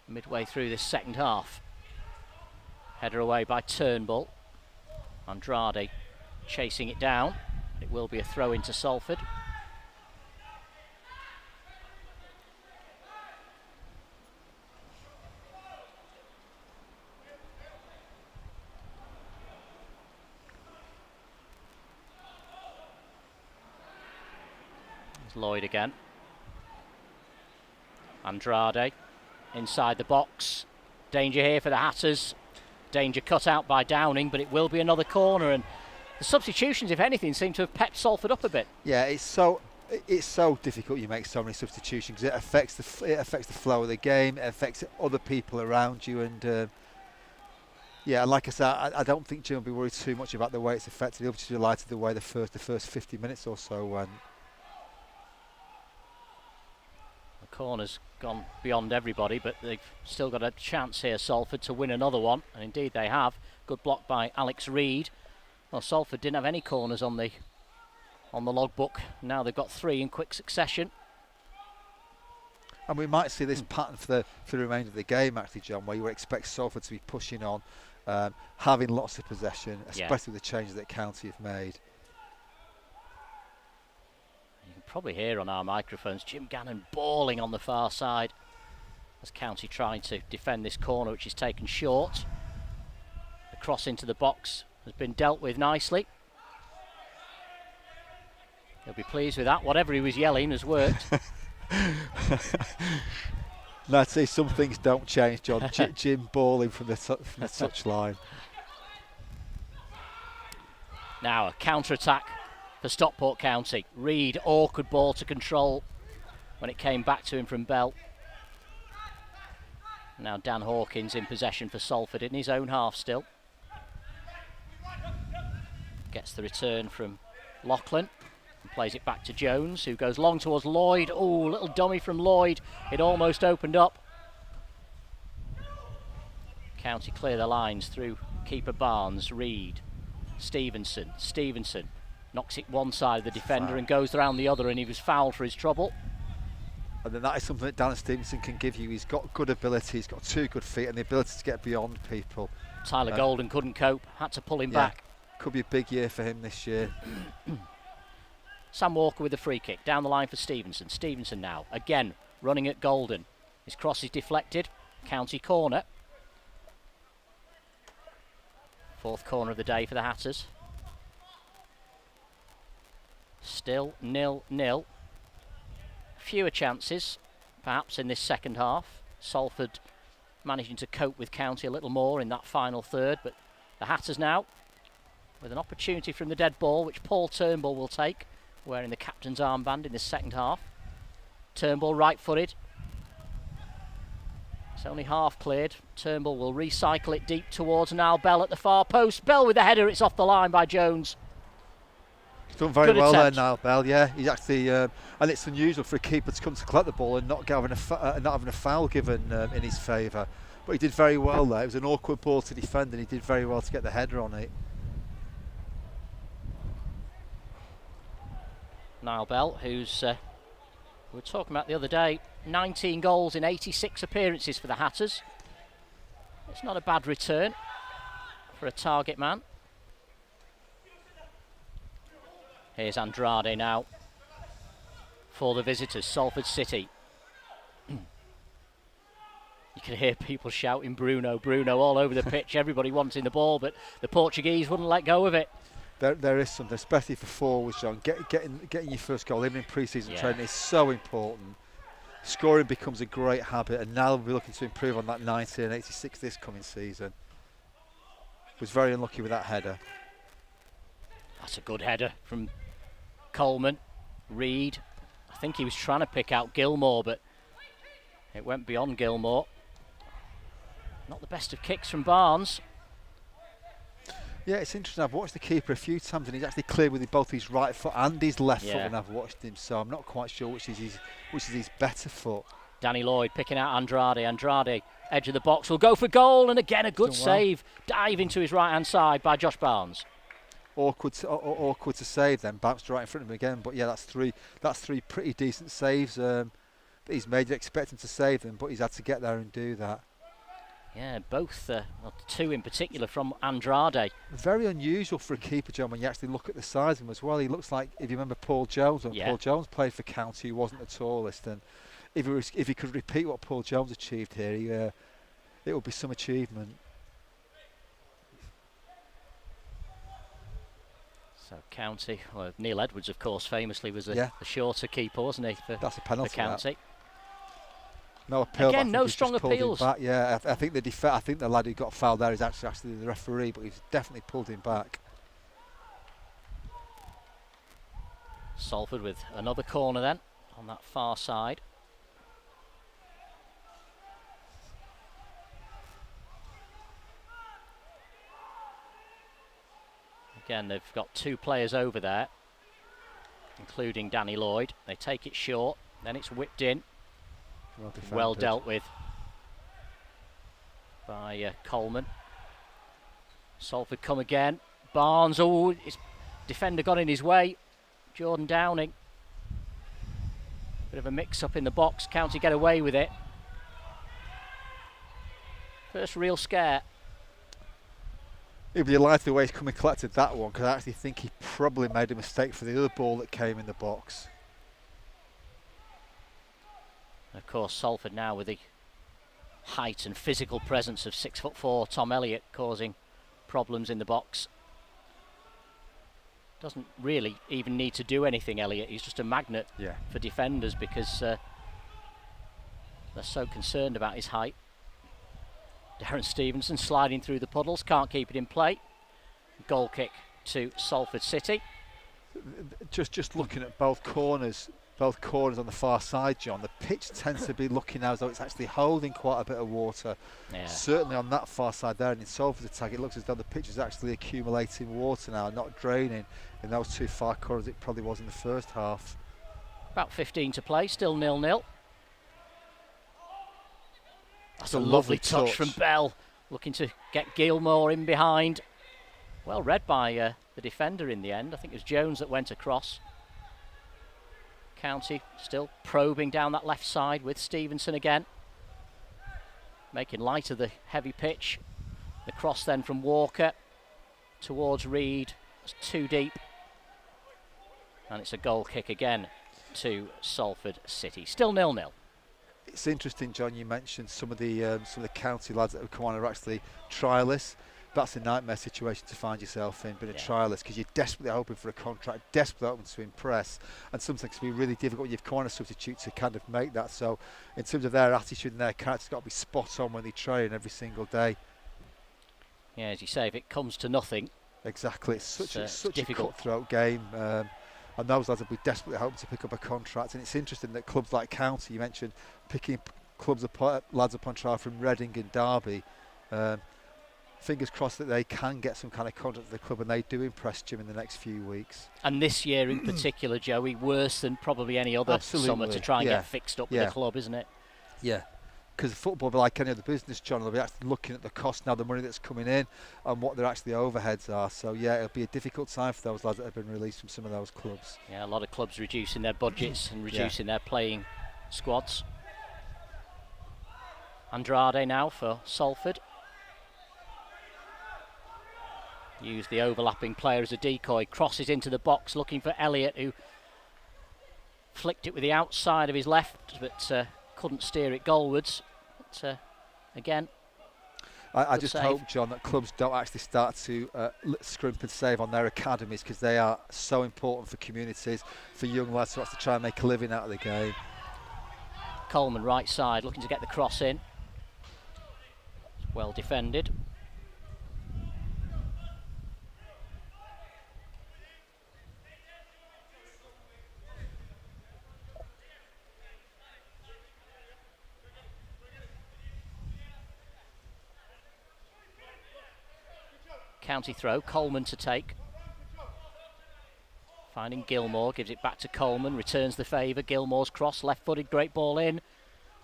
B: Midway through this second half. Header away by Turnbull. Andrade chasing it down. It will be a throw into Salford. There's Lloyd again. Andrade inside the box. Danger here for the Hatters. Danger cut out by Downing, but it will be another corner, and the substitutions, if anything, seem to have pepped Salford up a bit.
C: Yeah, it's so difficult. You make so many substitutions because it affects the flow of the game. It affects other people around you, and yeah, and like I said, I don't think Jim will be worried too much about the way it's affected. He'll be just delighted the way the first 50 minutes or so went.
B: The corner's gone beyond everybody, but they've still got a chance here, Salford, to win another one, and indeed they have. Good block by Alex Reid. Well, Salford didn't have any corners on the logbook. Now they've got 3 in quick succession.
C: And we might see this pattern for the remainder of the game, actually, John, where you would expect Salford to be pushing on, having lots of possession, especially with the changes that County have made.
B: You can probably hear on our microphones Jim Gannon bawling on the far side as County trying to defend this corner, which is taken short. The cross into the box has been dealt with nicely. He'll be pleased with that. Whatever he was yelling has worked.
C: No, I'd say some things don't change, John. Jim bawling from the touchline.
B: Now a counter-attack for Stockport County. Reid, awkward ball to control when it came back to him from Bell. Now Dan Hawkins in possession for Salford in his own half still. Gets the return from Lachlan and plays it back to Jones, who goes long towards Lloyd. Oh, little dummy from Lloyd. It almost opened up. County clear the lines through keeper Barnes. Reid, Stevenson knocks it one side of the defender and goes around the other, and he was fouled for his trouble.
C: And then that is something that Darren Stevenson can give you. He's got good ability, he's got 2 good feet and the ability to get beyond people.
B: Tyler Golden couldn't cope, had to pull him back.
C: Could be a big year for him this year.
B: Sam Walker with the free kick down the line for Stevenson. Stevenson now again running at Golden. His cross is deflected. County corner. 4th corner of the day for the Hatters. Still 0-0. Fewer chances perhaps in this second half. Salford managing to cope with County a little more in that final third, but the Hatters now with an opportunity from the dead ball, which Paul Turnbull will take, wearing the captain's armband in this second half. Turnbull right-footed. It's only half cleared. Turnbull will recycle it deep towards Niall Bell at the far post. Bell with the header. It's off the line by Jones.
C: He's done very
B: Good
C: well
B: attempt.
C: there, Niall Bell. Yeah, he's actually, and it's unusual for a keeper to come to collect the ball and not having a foul given in his favour. But he did very well there. It was an awkward ball to defend, and he did very well to get the header on it.
B: Niall Bell, who's we were talking about the other day, 19 goals in 86 appearances for the Hatters. It's not a bad return for a target man. Here's Andrade now for the visitors, Salford City. You can hear people shouting Bruno, Bruno all over the pitch. Everybody wanting the ball, but the Portuguese wouldn't let go of it.
C: There is something, especially for forwards, John. Getting your first goal, even in pre-season training, is so important. Scoring becomes a great habit, and now we'll be looking to improve on that 90 and 86 this coming season. Was very unlucky with that header.
B: That's a good header from Coleman. Reed, I think he was trying to pick out Gilmore, but it went beyond Gilmore. Not the best of kicks from Barnes.
C: Yeah, it's interesting. I've watched the keeper a few times, and he's actually cleared with both his right foot and his left foot when I've watched him. So I'm not quite sure which is his better foot.
B: Danny Lloyd picking out Andrade. Andrade, edge of the box, will go for goal, and again a good save. Dive into his right hand side by Josh Barnes.
C: Awkward to save, then bounced right in front of him again. But yeah, that's three pretty decent saves that he's made. You expect him to save them, but he's had to get there and do that.
B: Yeah, both, two in particular from Andrade.
C: Very unusual for a keeper, John, when you actually look at the size of him as well. He looks like, if you remember Paul Jones, when Paul Jones played for County, he wasn't the tallest. And if he could repeat what Paul Jones achieved here, it would be some achievement.
B: So County, well, Neil Edwards, of course, famously was a shorter keeper, wasn't he?
C: That's a penalty
B: for County.
C: No appeal.
B: Again, no strong appeals.
C: Yeah, I think the lad who got fouled there is actually the referee, but he's definitely pulled him back.
B: Salford with another corner then on that far side. Again, they've got two players over there, including Danny Lloyd. They take it short, then it's whipped in. Well dealt with by Coleman. Salford come again. Barnes, his defender got in his way. Jordan Downing. Bit of a mix-up in the box. County get away with it. First real scare.
C: He'll be delighted the way he's come and collected that one, because I actually think he probably made a mistake for the other ball that came in the box.
B: Of course, Salford now with the height and physical presence of 6'4" Tom Elliott causing problems in the box. Doesn't really even need to do anything, Elliott. He's just a magnet for defenders because they're so concerned about his height. Darren Stevenson sliding through the puddles, can't keep it in play. Goal kick to Salford City.
C: Just looking at both corners on the far side, John, the pitch tends to be looking now as though it's actually holding quite a bit of water. Certainly on that far side there, and in Salford's attack it looks as though the pitch is actually accumulating water now, not draining in those two far corners it probably was in the first half.
B: About 15 to play, still 0-0. That's a lovely
C: lovely
B: touch from Bell, looking to get Gilmore in behind. Well read by the defender in the end. I think it was Jones that went across. County still probing down that left side with Stevenson again, making light of the heavy pitch. The cross then from Walker towards Reed. It's too deep, and it's a goal kick again to Salford City. Still 0-0.
C: It's interesting, John, you mentioned some of the County lads that have come on are actually trialists. That's a nightmare situation to find yourself in, being a trialist, because you're desperately hoping for a contract, desperately hoping to impress, and sometimes it can be really difficult when you've come on a substitute to kind of make that. So in terms of their attitude and their character, it's got to be spot on when they train every single day.
B: Yeah, as you say, if it comes to nothing.
C: Exactly, it's such a
B: difficult.
C: cutthroat game. And those lads will be desperately hoping to pick up a contract. And it's interesting that clubs like County, you mentioned, picking lads up on trial from Reading and Derby. Fingers crossed that they can get some kind of contact with the club, and they do impress Jim in the next few weeks.
B: And this year in particular, Joey, worse than probably any other summer to try and get fixed up with the club, isn't it?
C: Yeah. Because football, like any other business, John, they'll be actually looking at the cost now, the money that's coming in, and what their actually overheads are. So, yeah, it'll be a difficult time for those lads that have been released from some of those clubs.
B: Yeah, a lot of clubs reducing their budgets and reducing their playing squads. Andrade now for Salford. Use the overlapping player as a decoy. Crosses into the box looking for Elliott, who flicked it with the outside of his left, but couldn't steer it goalwards. But again,
C: I just hope, John, that clubs don't actually start to scrimp and save on their academies, because they are so important for communities, for young lads who have to try and make a living out of the game.
B: Coleman right side looking to get the cross in. Well defended. County throw, Coleman to take. Finding Gilmore, gives it back to Coleman, returns the favour. Gilmore's cross, left-footed, great ball in.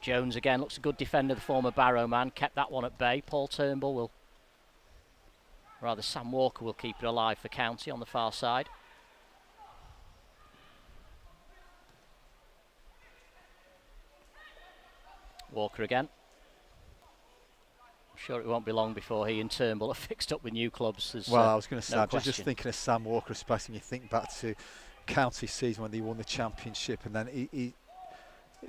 B: Jones again, looks a good defender, the former Barrow man, kept that one at bay. Paul Turnbull will, rather Sam Walker will keep it alive for County on the far side. Walker again. I'm sure it won't be long before he and Turnbull are fixed up with new clubs.
C: Well, I was going to say,
B: no
C: I'm just thinking of Sam Walker, especially when you think back to County season when they won the championship, and then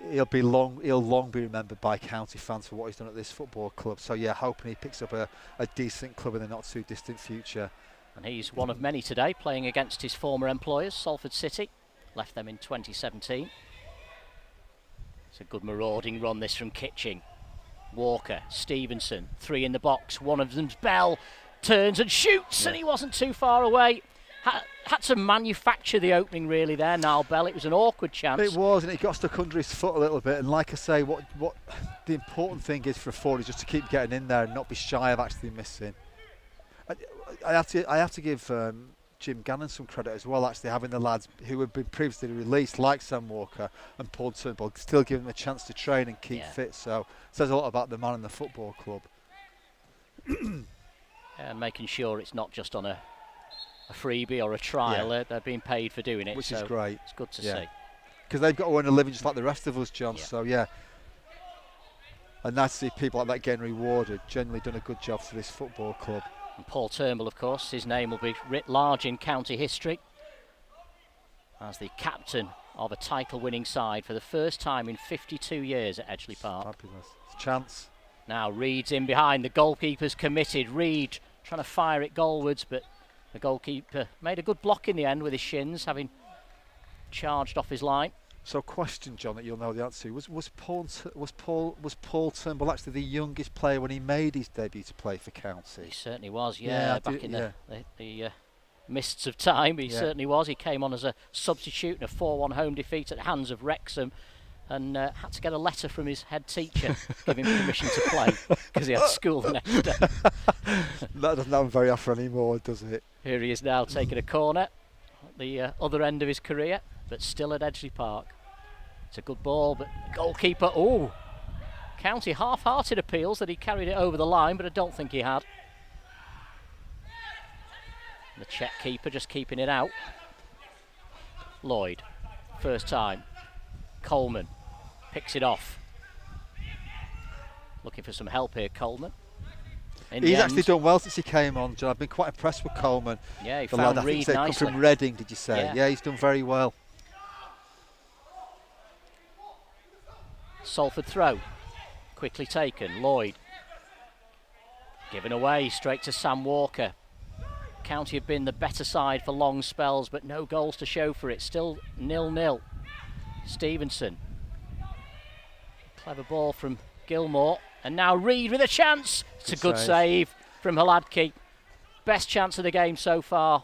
C: he'll long be remembered by County fans for what he's done at this football club. So yeah, hoping he picks up a decent club in the not too distant future.
B: And he's one of many today, playing against his former employers, Salford City. Left them in 2017. It's a good marauding run, this, from Kitching. Walker, Stevenson, three in the box. One of them's Bell, turns and shoots, and he wasn't too far away. Had to manufacture the opening really there, Niall Bell. It was an awkward chance.
C: It was, and he got stuck under his foot a little bit. And like I say, what the important thing is for a forward is just to keep getting in there and not be shy of actually missing. I have to give Jim Gannon some credit as well, actually having the lads who had been previously released, like Sam Walker and Paul Turnbull, still giving them a chance to train and keep fit. So it says a lot about the man in the football club.
B: And making sure it's not just on a freebie or a trial. They're being paid for doing it,
C: which is great.
B: It's good to see,
C: because they've got to earn a living just like the rest of us, John. So and nice to see people like that getting rewarded. Generally done a good job for this football club.
B: And Paul Turnbull, of course, his name will be writ large in county history as the captain of a title-winning side for the first time in 52 years at Edgeley Park.
C: Fabulous. Chance.
B: Now Reed's in behind, the goalkeeper's committed. Reed trying to fire it goalwards, but the goalkeeper made a good block in the end with his shins, having charged off his line.
C: So, question, John, that you'll know the answer to: was Paul Turnbull actually the youngest player when he made his debut to play for County?
B: He certainly was, back in the mists of time. He certainly was. He came on as a substitute in a 4-1 home defeat at the hands of Wrexham, and had to get a letter from his head teacher giving him permission to play because he had school the next day.
C: That doesn't happen very often anymore, does it?
B: Here he is now taking a corner at the other end of his career, but still at Edgeley Park. It's a good ball, but goalkeeper, County half-hearted appeals that he carried it over the line, but I don't think he had. The Czech keeper just keeping it out. Lloyd, first time. Coleman picks it off. Looking for some help here, Coleman.
C: He's actually done well since he came on, John. I've been quite impressed with Coleman.
B: Yeah, he found Reed nicely.
C: Come from Reading, did you say? Yeah, he's done very well.
B: Salford throw, quickly taken. Lloyd given away straight to Sam Walker. County have been the better side for long spells, but no goals to show for it. Still 0-0. Stevenson, clever ball from Gilmore, and now Reed with a chance. It's a good save from Hladky. Best chance of the game so far.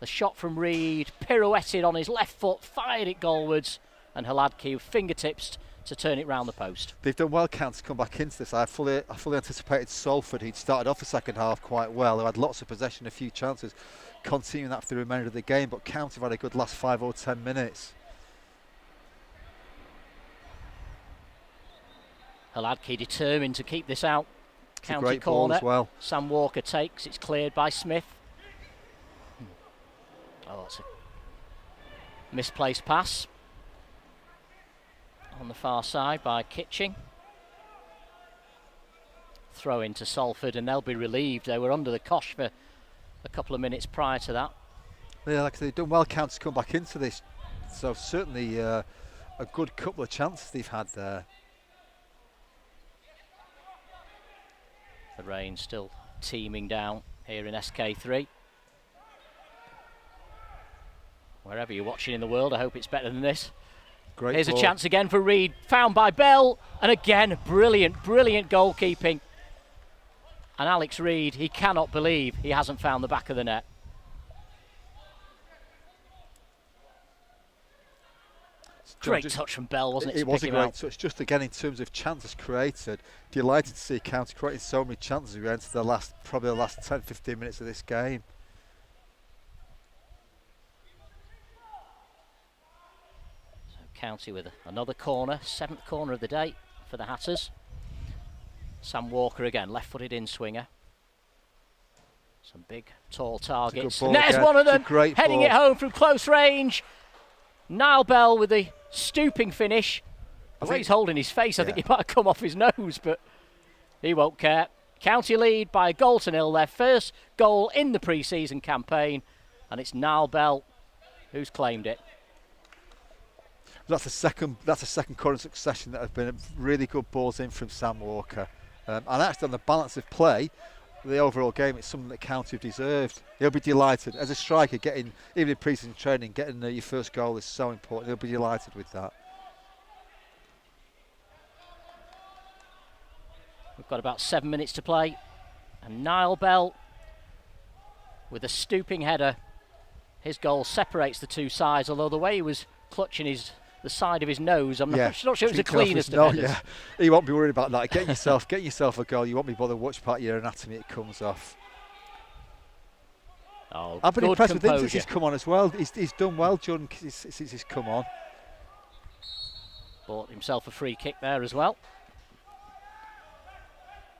B: The shot from Reed, pirouetted on his left foot, fired it goalwards, and Hladky with fingertips to turn it round the post.
C: They've done well, County, to come back into this. I fully anticipated Salford, who'd started off the second half quite well, who had lots of possession, a few chances, continuing that for the remainder of the game. But County have had a good last 5 or 10 minutes.
B: Hladky determined to keep this out.
C: It's
B: County
C: a great
B: corner.
C: ball as well.
B: Sam Walker takes. It's cleared by Smith. Oh, it's a misplaced pass on the far side by Kitching. Throw into Salford, and they'll be relieved. They were under the cosh for a couple of minutes prior to that.
C: Yeah, like they've done well, County, to come back into this. So certainly a good couple of chances they've had there.
B: The rain still teeming down here in SK3. Wherever you're watching in the world, I hope it's better than this.
C: Great
B: Here's
C: ball.
B: a chance again for Reed, found by Bell, and again, brilliant goalkeeping. And Alex Reed, he cannot believe he hasn't found the back of the net. Great touch from Bell, wasn't it?
C: It was a great touch. Just again, in terms of chances created, delighted to see County creating so many chances as we enter probably the last 10-15 minutes of this game.
B: So County with another corner, 7th corner of the day for the Hatters. Sam Walker again, left-footed in-swinger. Some big, tall targets. And there's one of them, heading it home from close range. Niall Bell with the stooping finish. The way he's holding his face, I think he might have come off his nose, but he won't care. County lead by a goal to nil, their first goal in the pre-season campaign, and it's Niall Bell who's claimed it.
C: That's a second corner in succession that have been really good balls in from Sam Walker. And actually on the balance of play, the overall game, it's something that County have deserved. He'll be delighted. As a striker, getting, even in pre-season training, getting your first goal is so important. He'll be delighted with that.
B: We've got about 7 minutes to play. And Niall Bell, with a stooping header, his goal separates the two sides, although the way he was clutching the side of his nose, I'm not sure it was the cleanest of headers.
C: Yeah, he won't be worried about that. Get yourself a goal. You won't be bothered which part of your anatomy it comes off.
B: Oh,
C: I've been impressed with him since
B: composure.
C: he's come on as well. He's done well, John, since he's come on.
B: Bought himself a free kick there as well.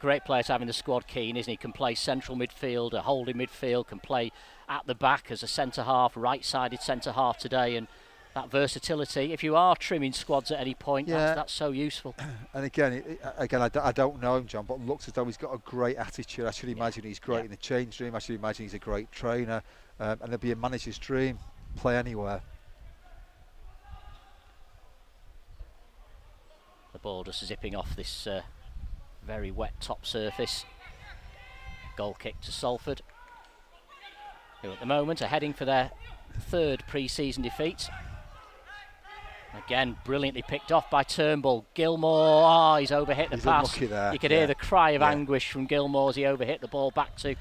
B: Great player to have in the squad, Keane, isn't he? Can play central midfield, a holding midfield, can play at the back as a centre-half, right-sided centre-half today, and that versatility, if you are trimming squads at any point, that's so useful.
C: And again, I don't know him, John, but looks as though he's got a great attitude. I should imagine he's great in the change room. I should imagine he's a great trainer, and there'll be a manager's dream, play anywhere.
B: The ball just zipping off this very wet top surface. Goal kick to Salford, who at the moment are heading for their 3rd pre-season defeat. Again, brilliantly picked off by Turnbull. Gilmore, he's overhit the pass.
C: There.
B: You could hear the cry of anguish from Gilmore as he overhit the ball back to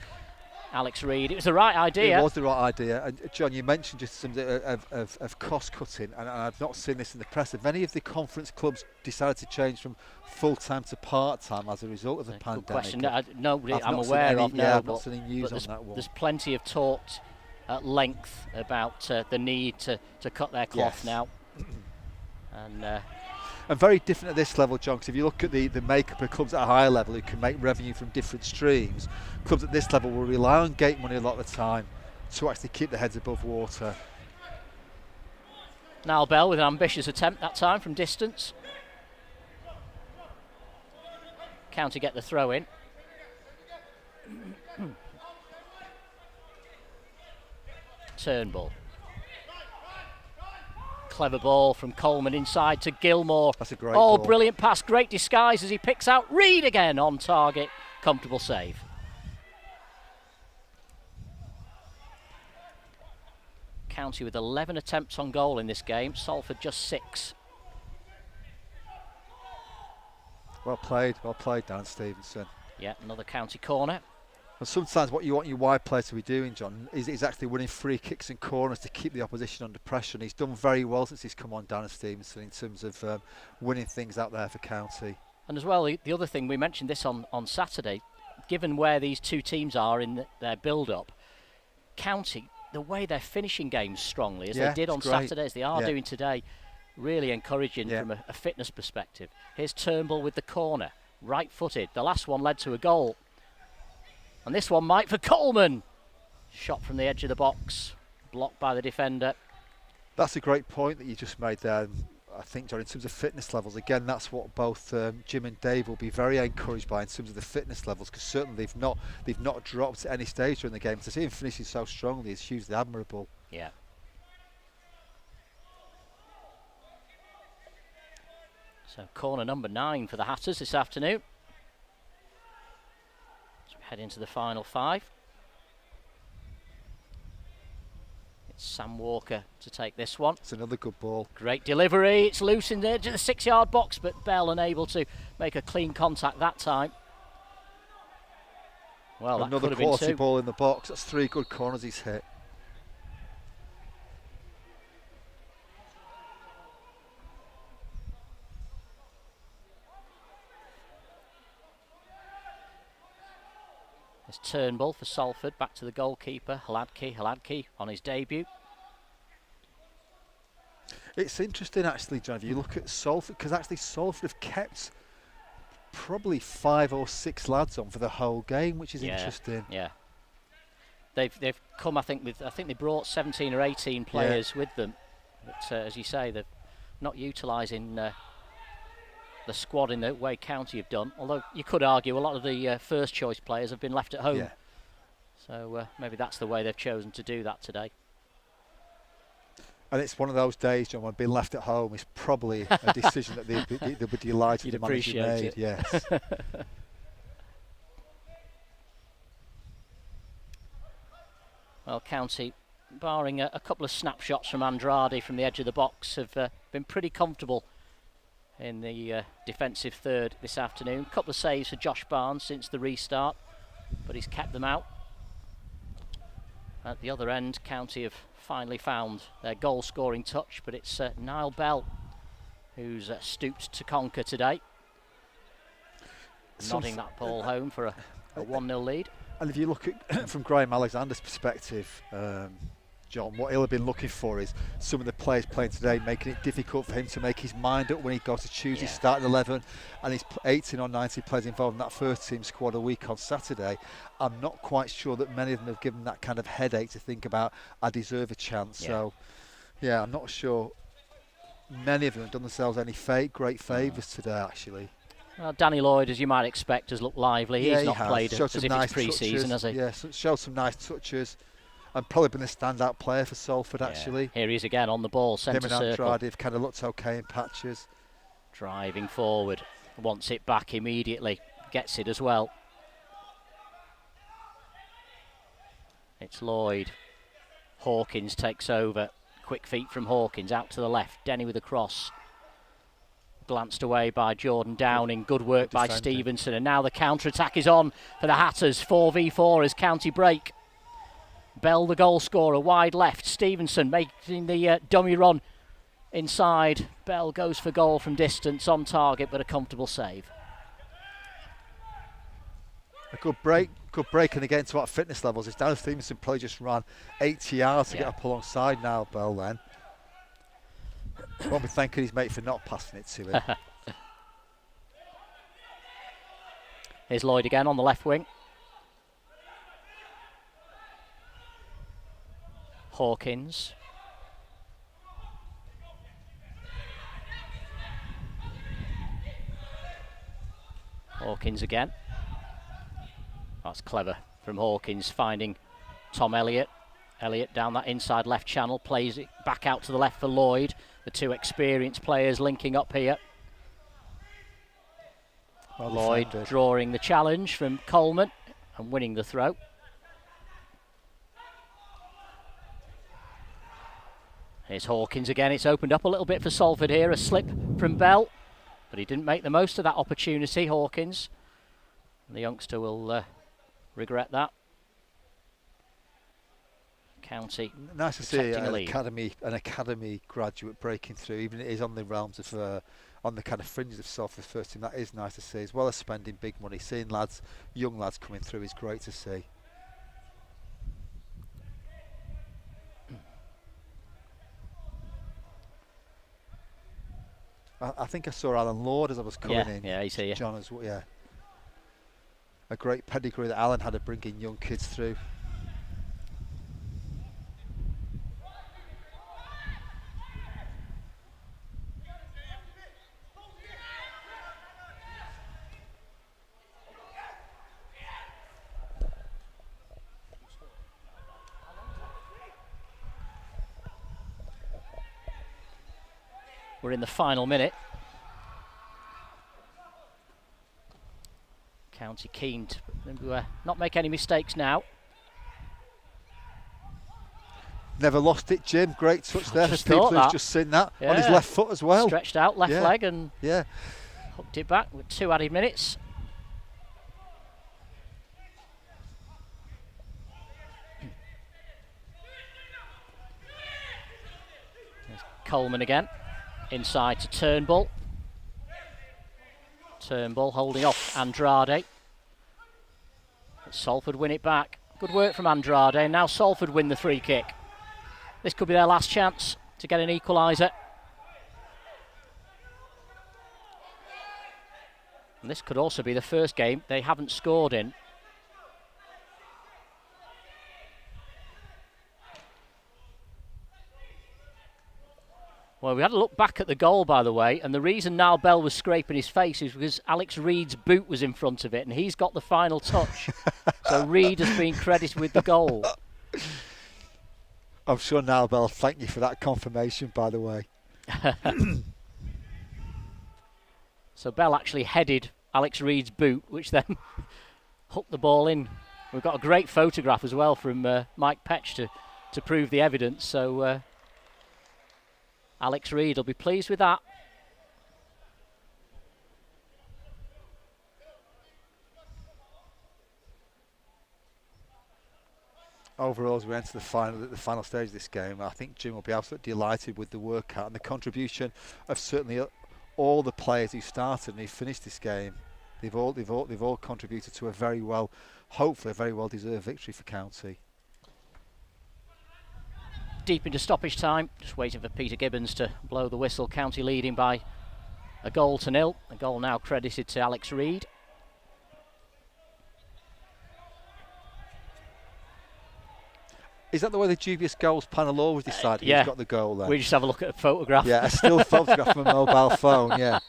B: Alex Reed. It was the right idea.
C: It was the right idea. And John, you mentioned just some of cost cutting, and I've not seen this in the press. Have any of the conference clubs decided to change from full-time to part-time as a result of the pandemic?
B: Good question. Nobody I'm aware of.
C: I've not seen any news on that one.
B: There's plenty of talk at length about the need to cut their cloth now.
C: And very different at this level, John, because if you look at the makeup of clubs at a higher level who can make revenue from different streams, clubs at this level will rely on gate money a lot of the time to actually keep their heads above water.
B: Niall Bell with an ambitious attempt that time from distance. County get the throw in. Turnbull. Clever ball from Coleman inside to Gilmore.
C: That's a great ball.
B: Brilliant pass, great disguise as he picks out Reed again on target. Comfortable save. County with 11 attempts on goal in this game, Salford just 6.
C: Well played, Dan Stevenson.
B: Yeah, another County corner.
C: And sometimes what you want your wide player to be doing, John, is actually winning free kicks and corners to keep the opposition under pressure. And he's done very well since he's come on, Darren Stevenson, in terms of winning things out there for County.
B: And as well, the other thing, we mentioned this on Saturday, given where these two teams are in their build-up, County, the way they're finishing games strongly, as they did on Saturday, as they are doing today, really encouraging from a fitness perspective. Here's Turnbull with the corner, right-footed. The last one led to a goal. And this one might for Coleman. Shot from the edge of the box, blocked by the defender.
C: That's a great point that you just made there. I think, John, in terms of fitness levels, again, that's what both Jim and Dave will be very encouraged by in terms of the fitness levels, because certainly they've not dropped at any stage during the game. To see him finishing so strongly is hugely admirable.
B: Yeah. So corner number 9 for the Hatters this afternoon. As we head into the final 5. Sam Walker to take this one.
C: It's another good ball.
B: Great delivery. It's loose in the edge of the 6-yard box, but Bell unable to make a clean contact that time. Well, that
C: another
B: could have been
C: quality
B: 2.
C: ball in the box. That's 3 good corners he's hit.
B: It's Turnbull for Salford, back to the goalkeeper, Hladky on his debut.
C: It's interesting actually, John, if you look at Salford, because actually Salford have kept probably 5 or 6 lads on for the whole game, which is interesting.
B: Yeah. They've come, I think they brought 17 or 18 players with them. But as you say, they're not utilising the squad in the way County have done, although you could argue a lot of the first choice players have been left at home. So maybe that's the way they've chosen to do that today.
C: And it's one of those days, John, when being left at home is probably a decision that they would be delighted the manager made.
B: It.
C: Yes.
B: Well, County, barring a couple of snapshots from Andrade from the edge of the box, have been pretty comfortable in the defensive third this afternoon. A couple of saves for Josh Barnes since the restart, but he's kept them out. At the other end, County have finally found their goal-scoring touch, but it's Niall Bell who's stooped to conquer today. Nodding that ball home for a 1-0 lead.
C: And if you look at from Graham Alexander's perspective, John, what he'll have been looking for is some of the players playing today making it difficult for him to make his mind up when he goes to choose his starting 11, and he's 18 or 19 players involved in that first team squad a week on Saturday. I'm not quite sure that many of them have given that kind of headache to think about, I deserve a chance. So yeah, I'm not sure many of them have done themselves any great favours today actually.
B: Well, Danny Lloyd, as you might expect, has looked lively. He's not played as if it's pre-season, has he?
C: Yeah, showed some nice touches. And probably been a standout player for Salford, actually.
B: Here he is again on the ball, centre circle.
C: Him and Andrade have kind of looked okay in patches.
B: Driving forward, wants it back immediately, gets it as well. It's Lloyd. Hawkins takes over. Quick feet from Hawkins, out to the left. Denny with a cross. Glanced away by Jordan Downing. Good work by Stevenson. And now the counter-attack is on for the Hatters. 4v4 as County break. Bell, the goal scorer, wide left. Stevenson making the dummy run inside. Bell goes for goal from distance, on target, but a comfortable save.
C: A good break, and again to what fitness levels. It's down. Stevenson probably just ran 80 yards to get up alongside now Bell then. Won't be thanking his mate for not passing it to him.
B: Here's Lloyd again on the left wing. Hawkins. Hawkins again. That's clever from Hawkins, finding Tom Elliott. Elliott down that inside left channel, plays it back out to the left for Lloyd. The two experienced players linking up here. Well, Lloyd drawing the challenge from Coleman and winning the throw. Here's Hawkins again. It's opened up a little bit for Salford here. A slip from Bell, but he didn't make the most of that opportunity, Hawkins. And the youngster will regret that. County
C: Nice to see
B: protecting a
C: an
B: lead.
C: academy graduate breaking through, even if it is on the realms of on the kind of fringes of Salford first team. That is nice to see, as well as spending big money. Seeing young lads coming through is great to see. I think I saw Alan Lord as I was coming in.
B: Yeah, he's here.
C: John as well. Yeah, a great pedigree that Alan had of bringing young kids through.
B: We're in the final minute. County keen to not make any mistakes now.
C: Never lost it, Jim. Great touch there.
B: Just
C: For people
B: thought
C: who's
B: that.
C: just seen that
B: Yeah.
C: on his left foot as well.
B: Stretched out left
C: Yeah.
B: leg and
C: Yeah.
B: hooked it back with 2 added minutes. There's Coleman again. Inside to Turnbull. Turnbull holding off Andrade. But Salford win it back. Good work from Andrade. Now Salford win the free kick. This could be their last chance to get an equaliser. And this could also be the first game they haven't scored in. Well, we had a look back at the goal, by the way, and the reason Niall Bell was scraping his face is because Alex Reid's boot was in front of it, and he's got the final touch. So Reid has been credited with the goal.
C: I'm sure Niall Bell thank you for that confirmation, by the way.
B: So Bell actually headed Alex Reid's boot, which then hooked the ball in. We've got a great photograph as well from Mike Petch to prove the evidence. So Alex Reid will be pleased with that.
C: Overall, as we enter the final stage of this game, I think Jim will be absolutely delighted with the workout and the contribution of certainly all the players who started and who finished this game. They've all contributed to hopefully a very well deserved victory for County.
B: Deep into stoppage time, just waiting for Peter Gibbons to blow the whistle. County leading by a 1-0. A goal now credited to Alex Reid.
C: Is that the way the dubious goals panel always decided
B: yeah.
C: who's got the goal then?
B: We just have a look at a photograph.
C: Yeah, a still photograph from a mobile phone, yeah.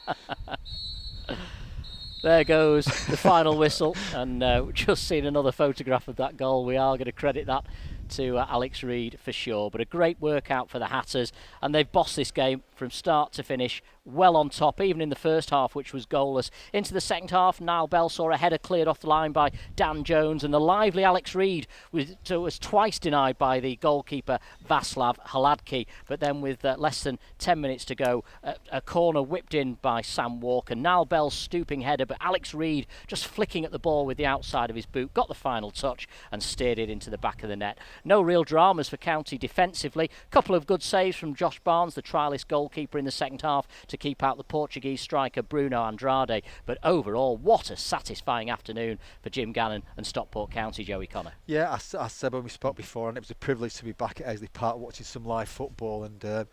B: There goes the final whistle, and we've just seen another photograph of that goal. We are going to credit that to Alex Reid for sure, but a great workout for the Hatters, and they've bossed this game from start to finish, well on top, even in the first half, which was goalless. Into the second half, Niall Bell saw a header cleared off the line by Dan Jones, and the lively Alex Reid was twice denied by the goalkeeper Vaslav Haladki, but then with less than 10 minutes to go, a corner whipped in by Sam Walker. Niall Bell's stooping header, but Alex Reid just flicking at the ball with the outside of his boot, got the final touch and steered it into the back of the net. No real dramas for County defensively. Couple of good saves from Josh Barnes, the trialist goalkeeper, in the second half to keep out the Portuguese striker Bruno Andrade. But overall, what a satisfying afternoon for Jim Gannon and Stockport County, Joey Connor.
C: Yeah, I said when we spoke before, and it was a privilege to be back at Esley Park watching some live football, and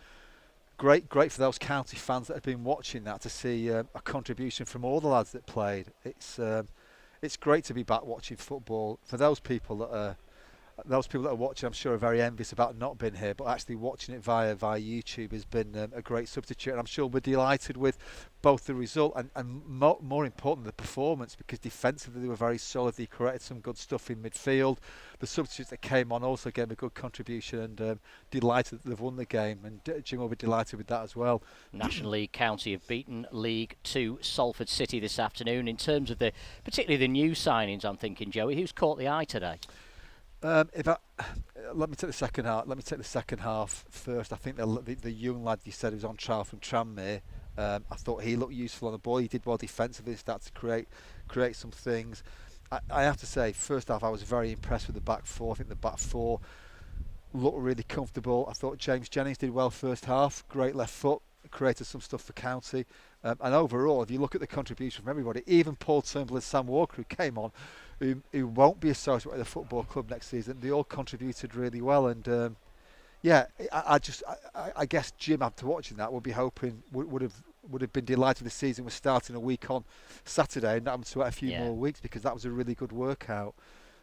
C: great for those County fans that have been watching that to see a contribution from all the lads that played. It's great to be back watching football. For those people that are watching, I'm sure, are very envious about not being here, but actually watching it via YouTube has been a great substitute, and I'm sure we're delighted with both the result and more important, the performance, because defensively they were very solid. They created some good stuff in midfield. The substitutes that came on also gave a good contribution, and delighted that they've won the game, and Jim will be delighted with that as well.
B: National League County have beaten League 2 Salford City this afternoon. In terms of particularly the new signings, I'm thinking, Joey, who's caught the eye today?
C: Let me take the second half. Let me take the second half first. I think the young lad you said was on trial from Tranmere. I thought he looked useful on the ball. He did well defensively. Started to create some things. I have to say, first half I was very impressed with the back four. I think the back four looked really comfortable. I thought James Jennings did well first half, great left foot, created some stuff for County. And overall, if you look at the contribution from everybody, even Paul Turnbull and Sam Walker, who came on, who won't be associated with the football club next season, they all contributed really well. And I guess Jim, after watching that, would be hoping would have been delighted the season was starting a week on Saturday and not having to wait a few more weeks, because that was a really good workout.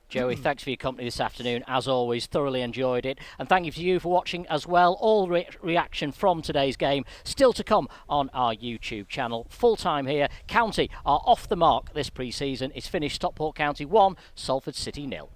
B: Joey, thanks for your company this afternoon. As always, thoroughly enjoyed it. And thank you to you for watching as well. All reaction from today's game still to come on our YouTube channel. Full time here. County are off the mark this pre-season. It's finished Stockport County 1, Salford City 0.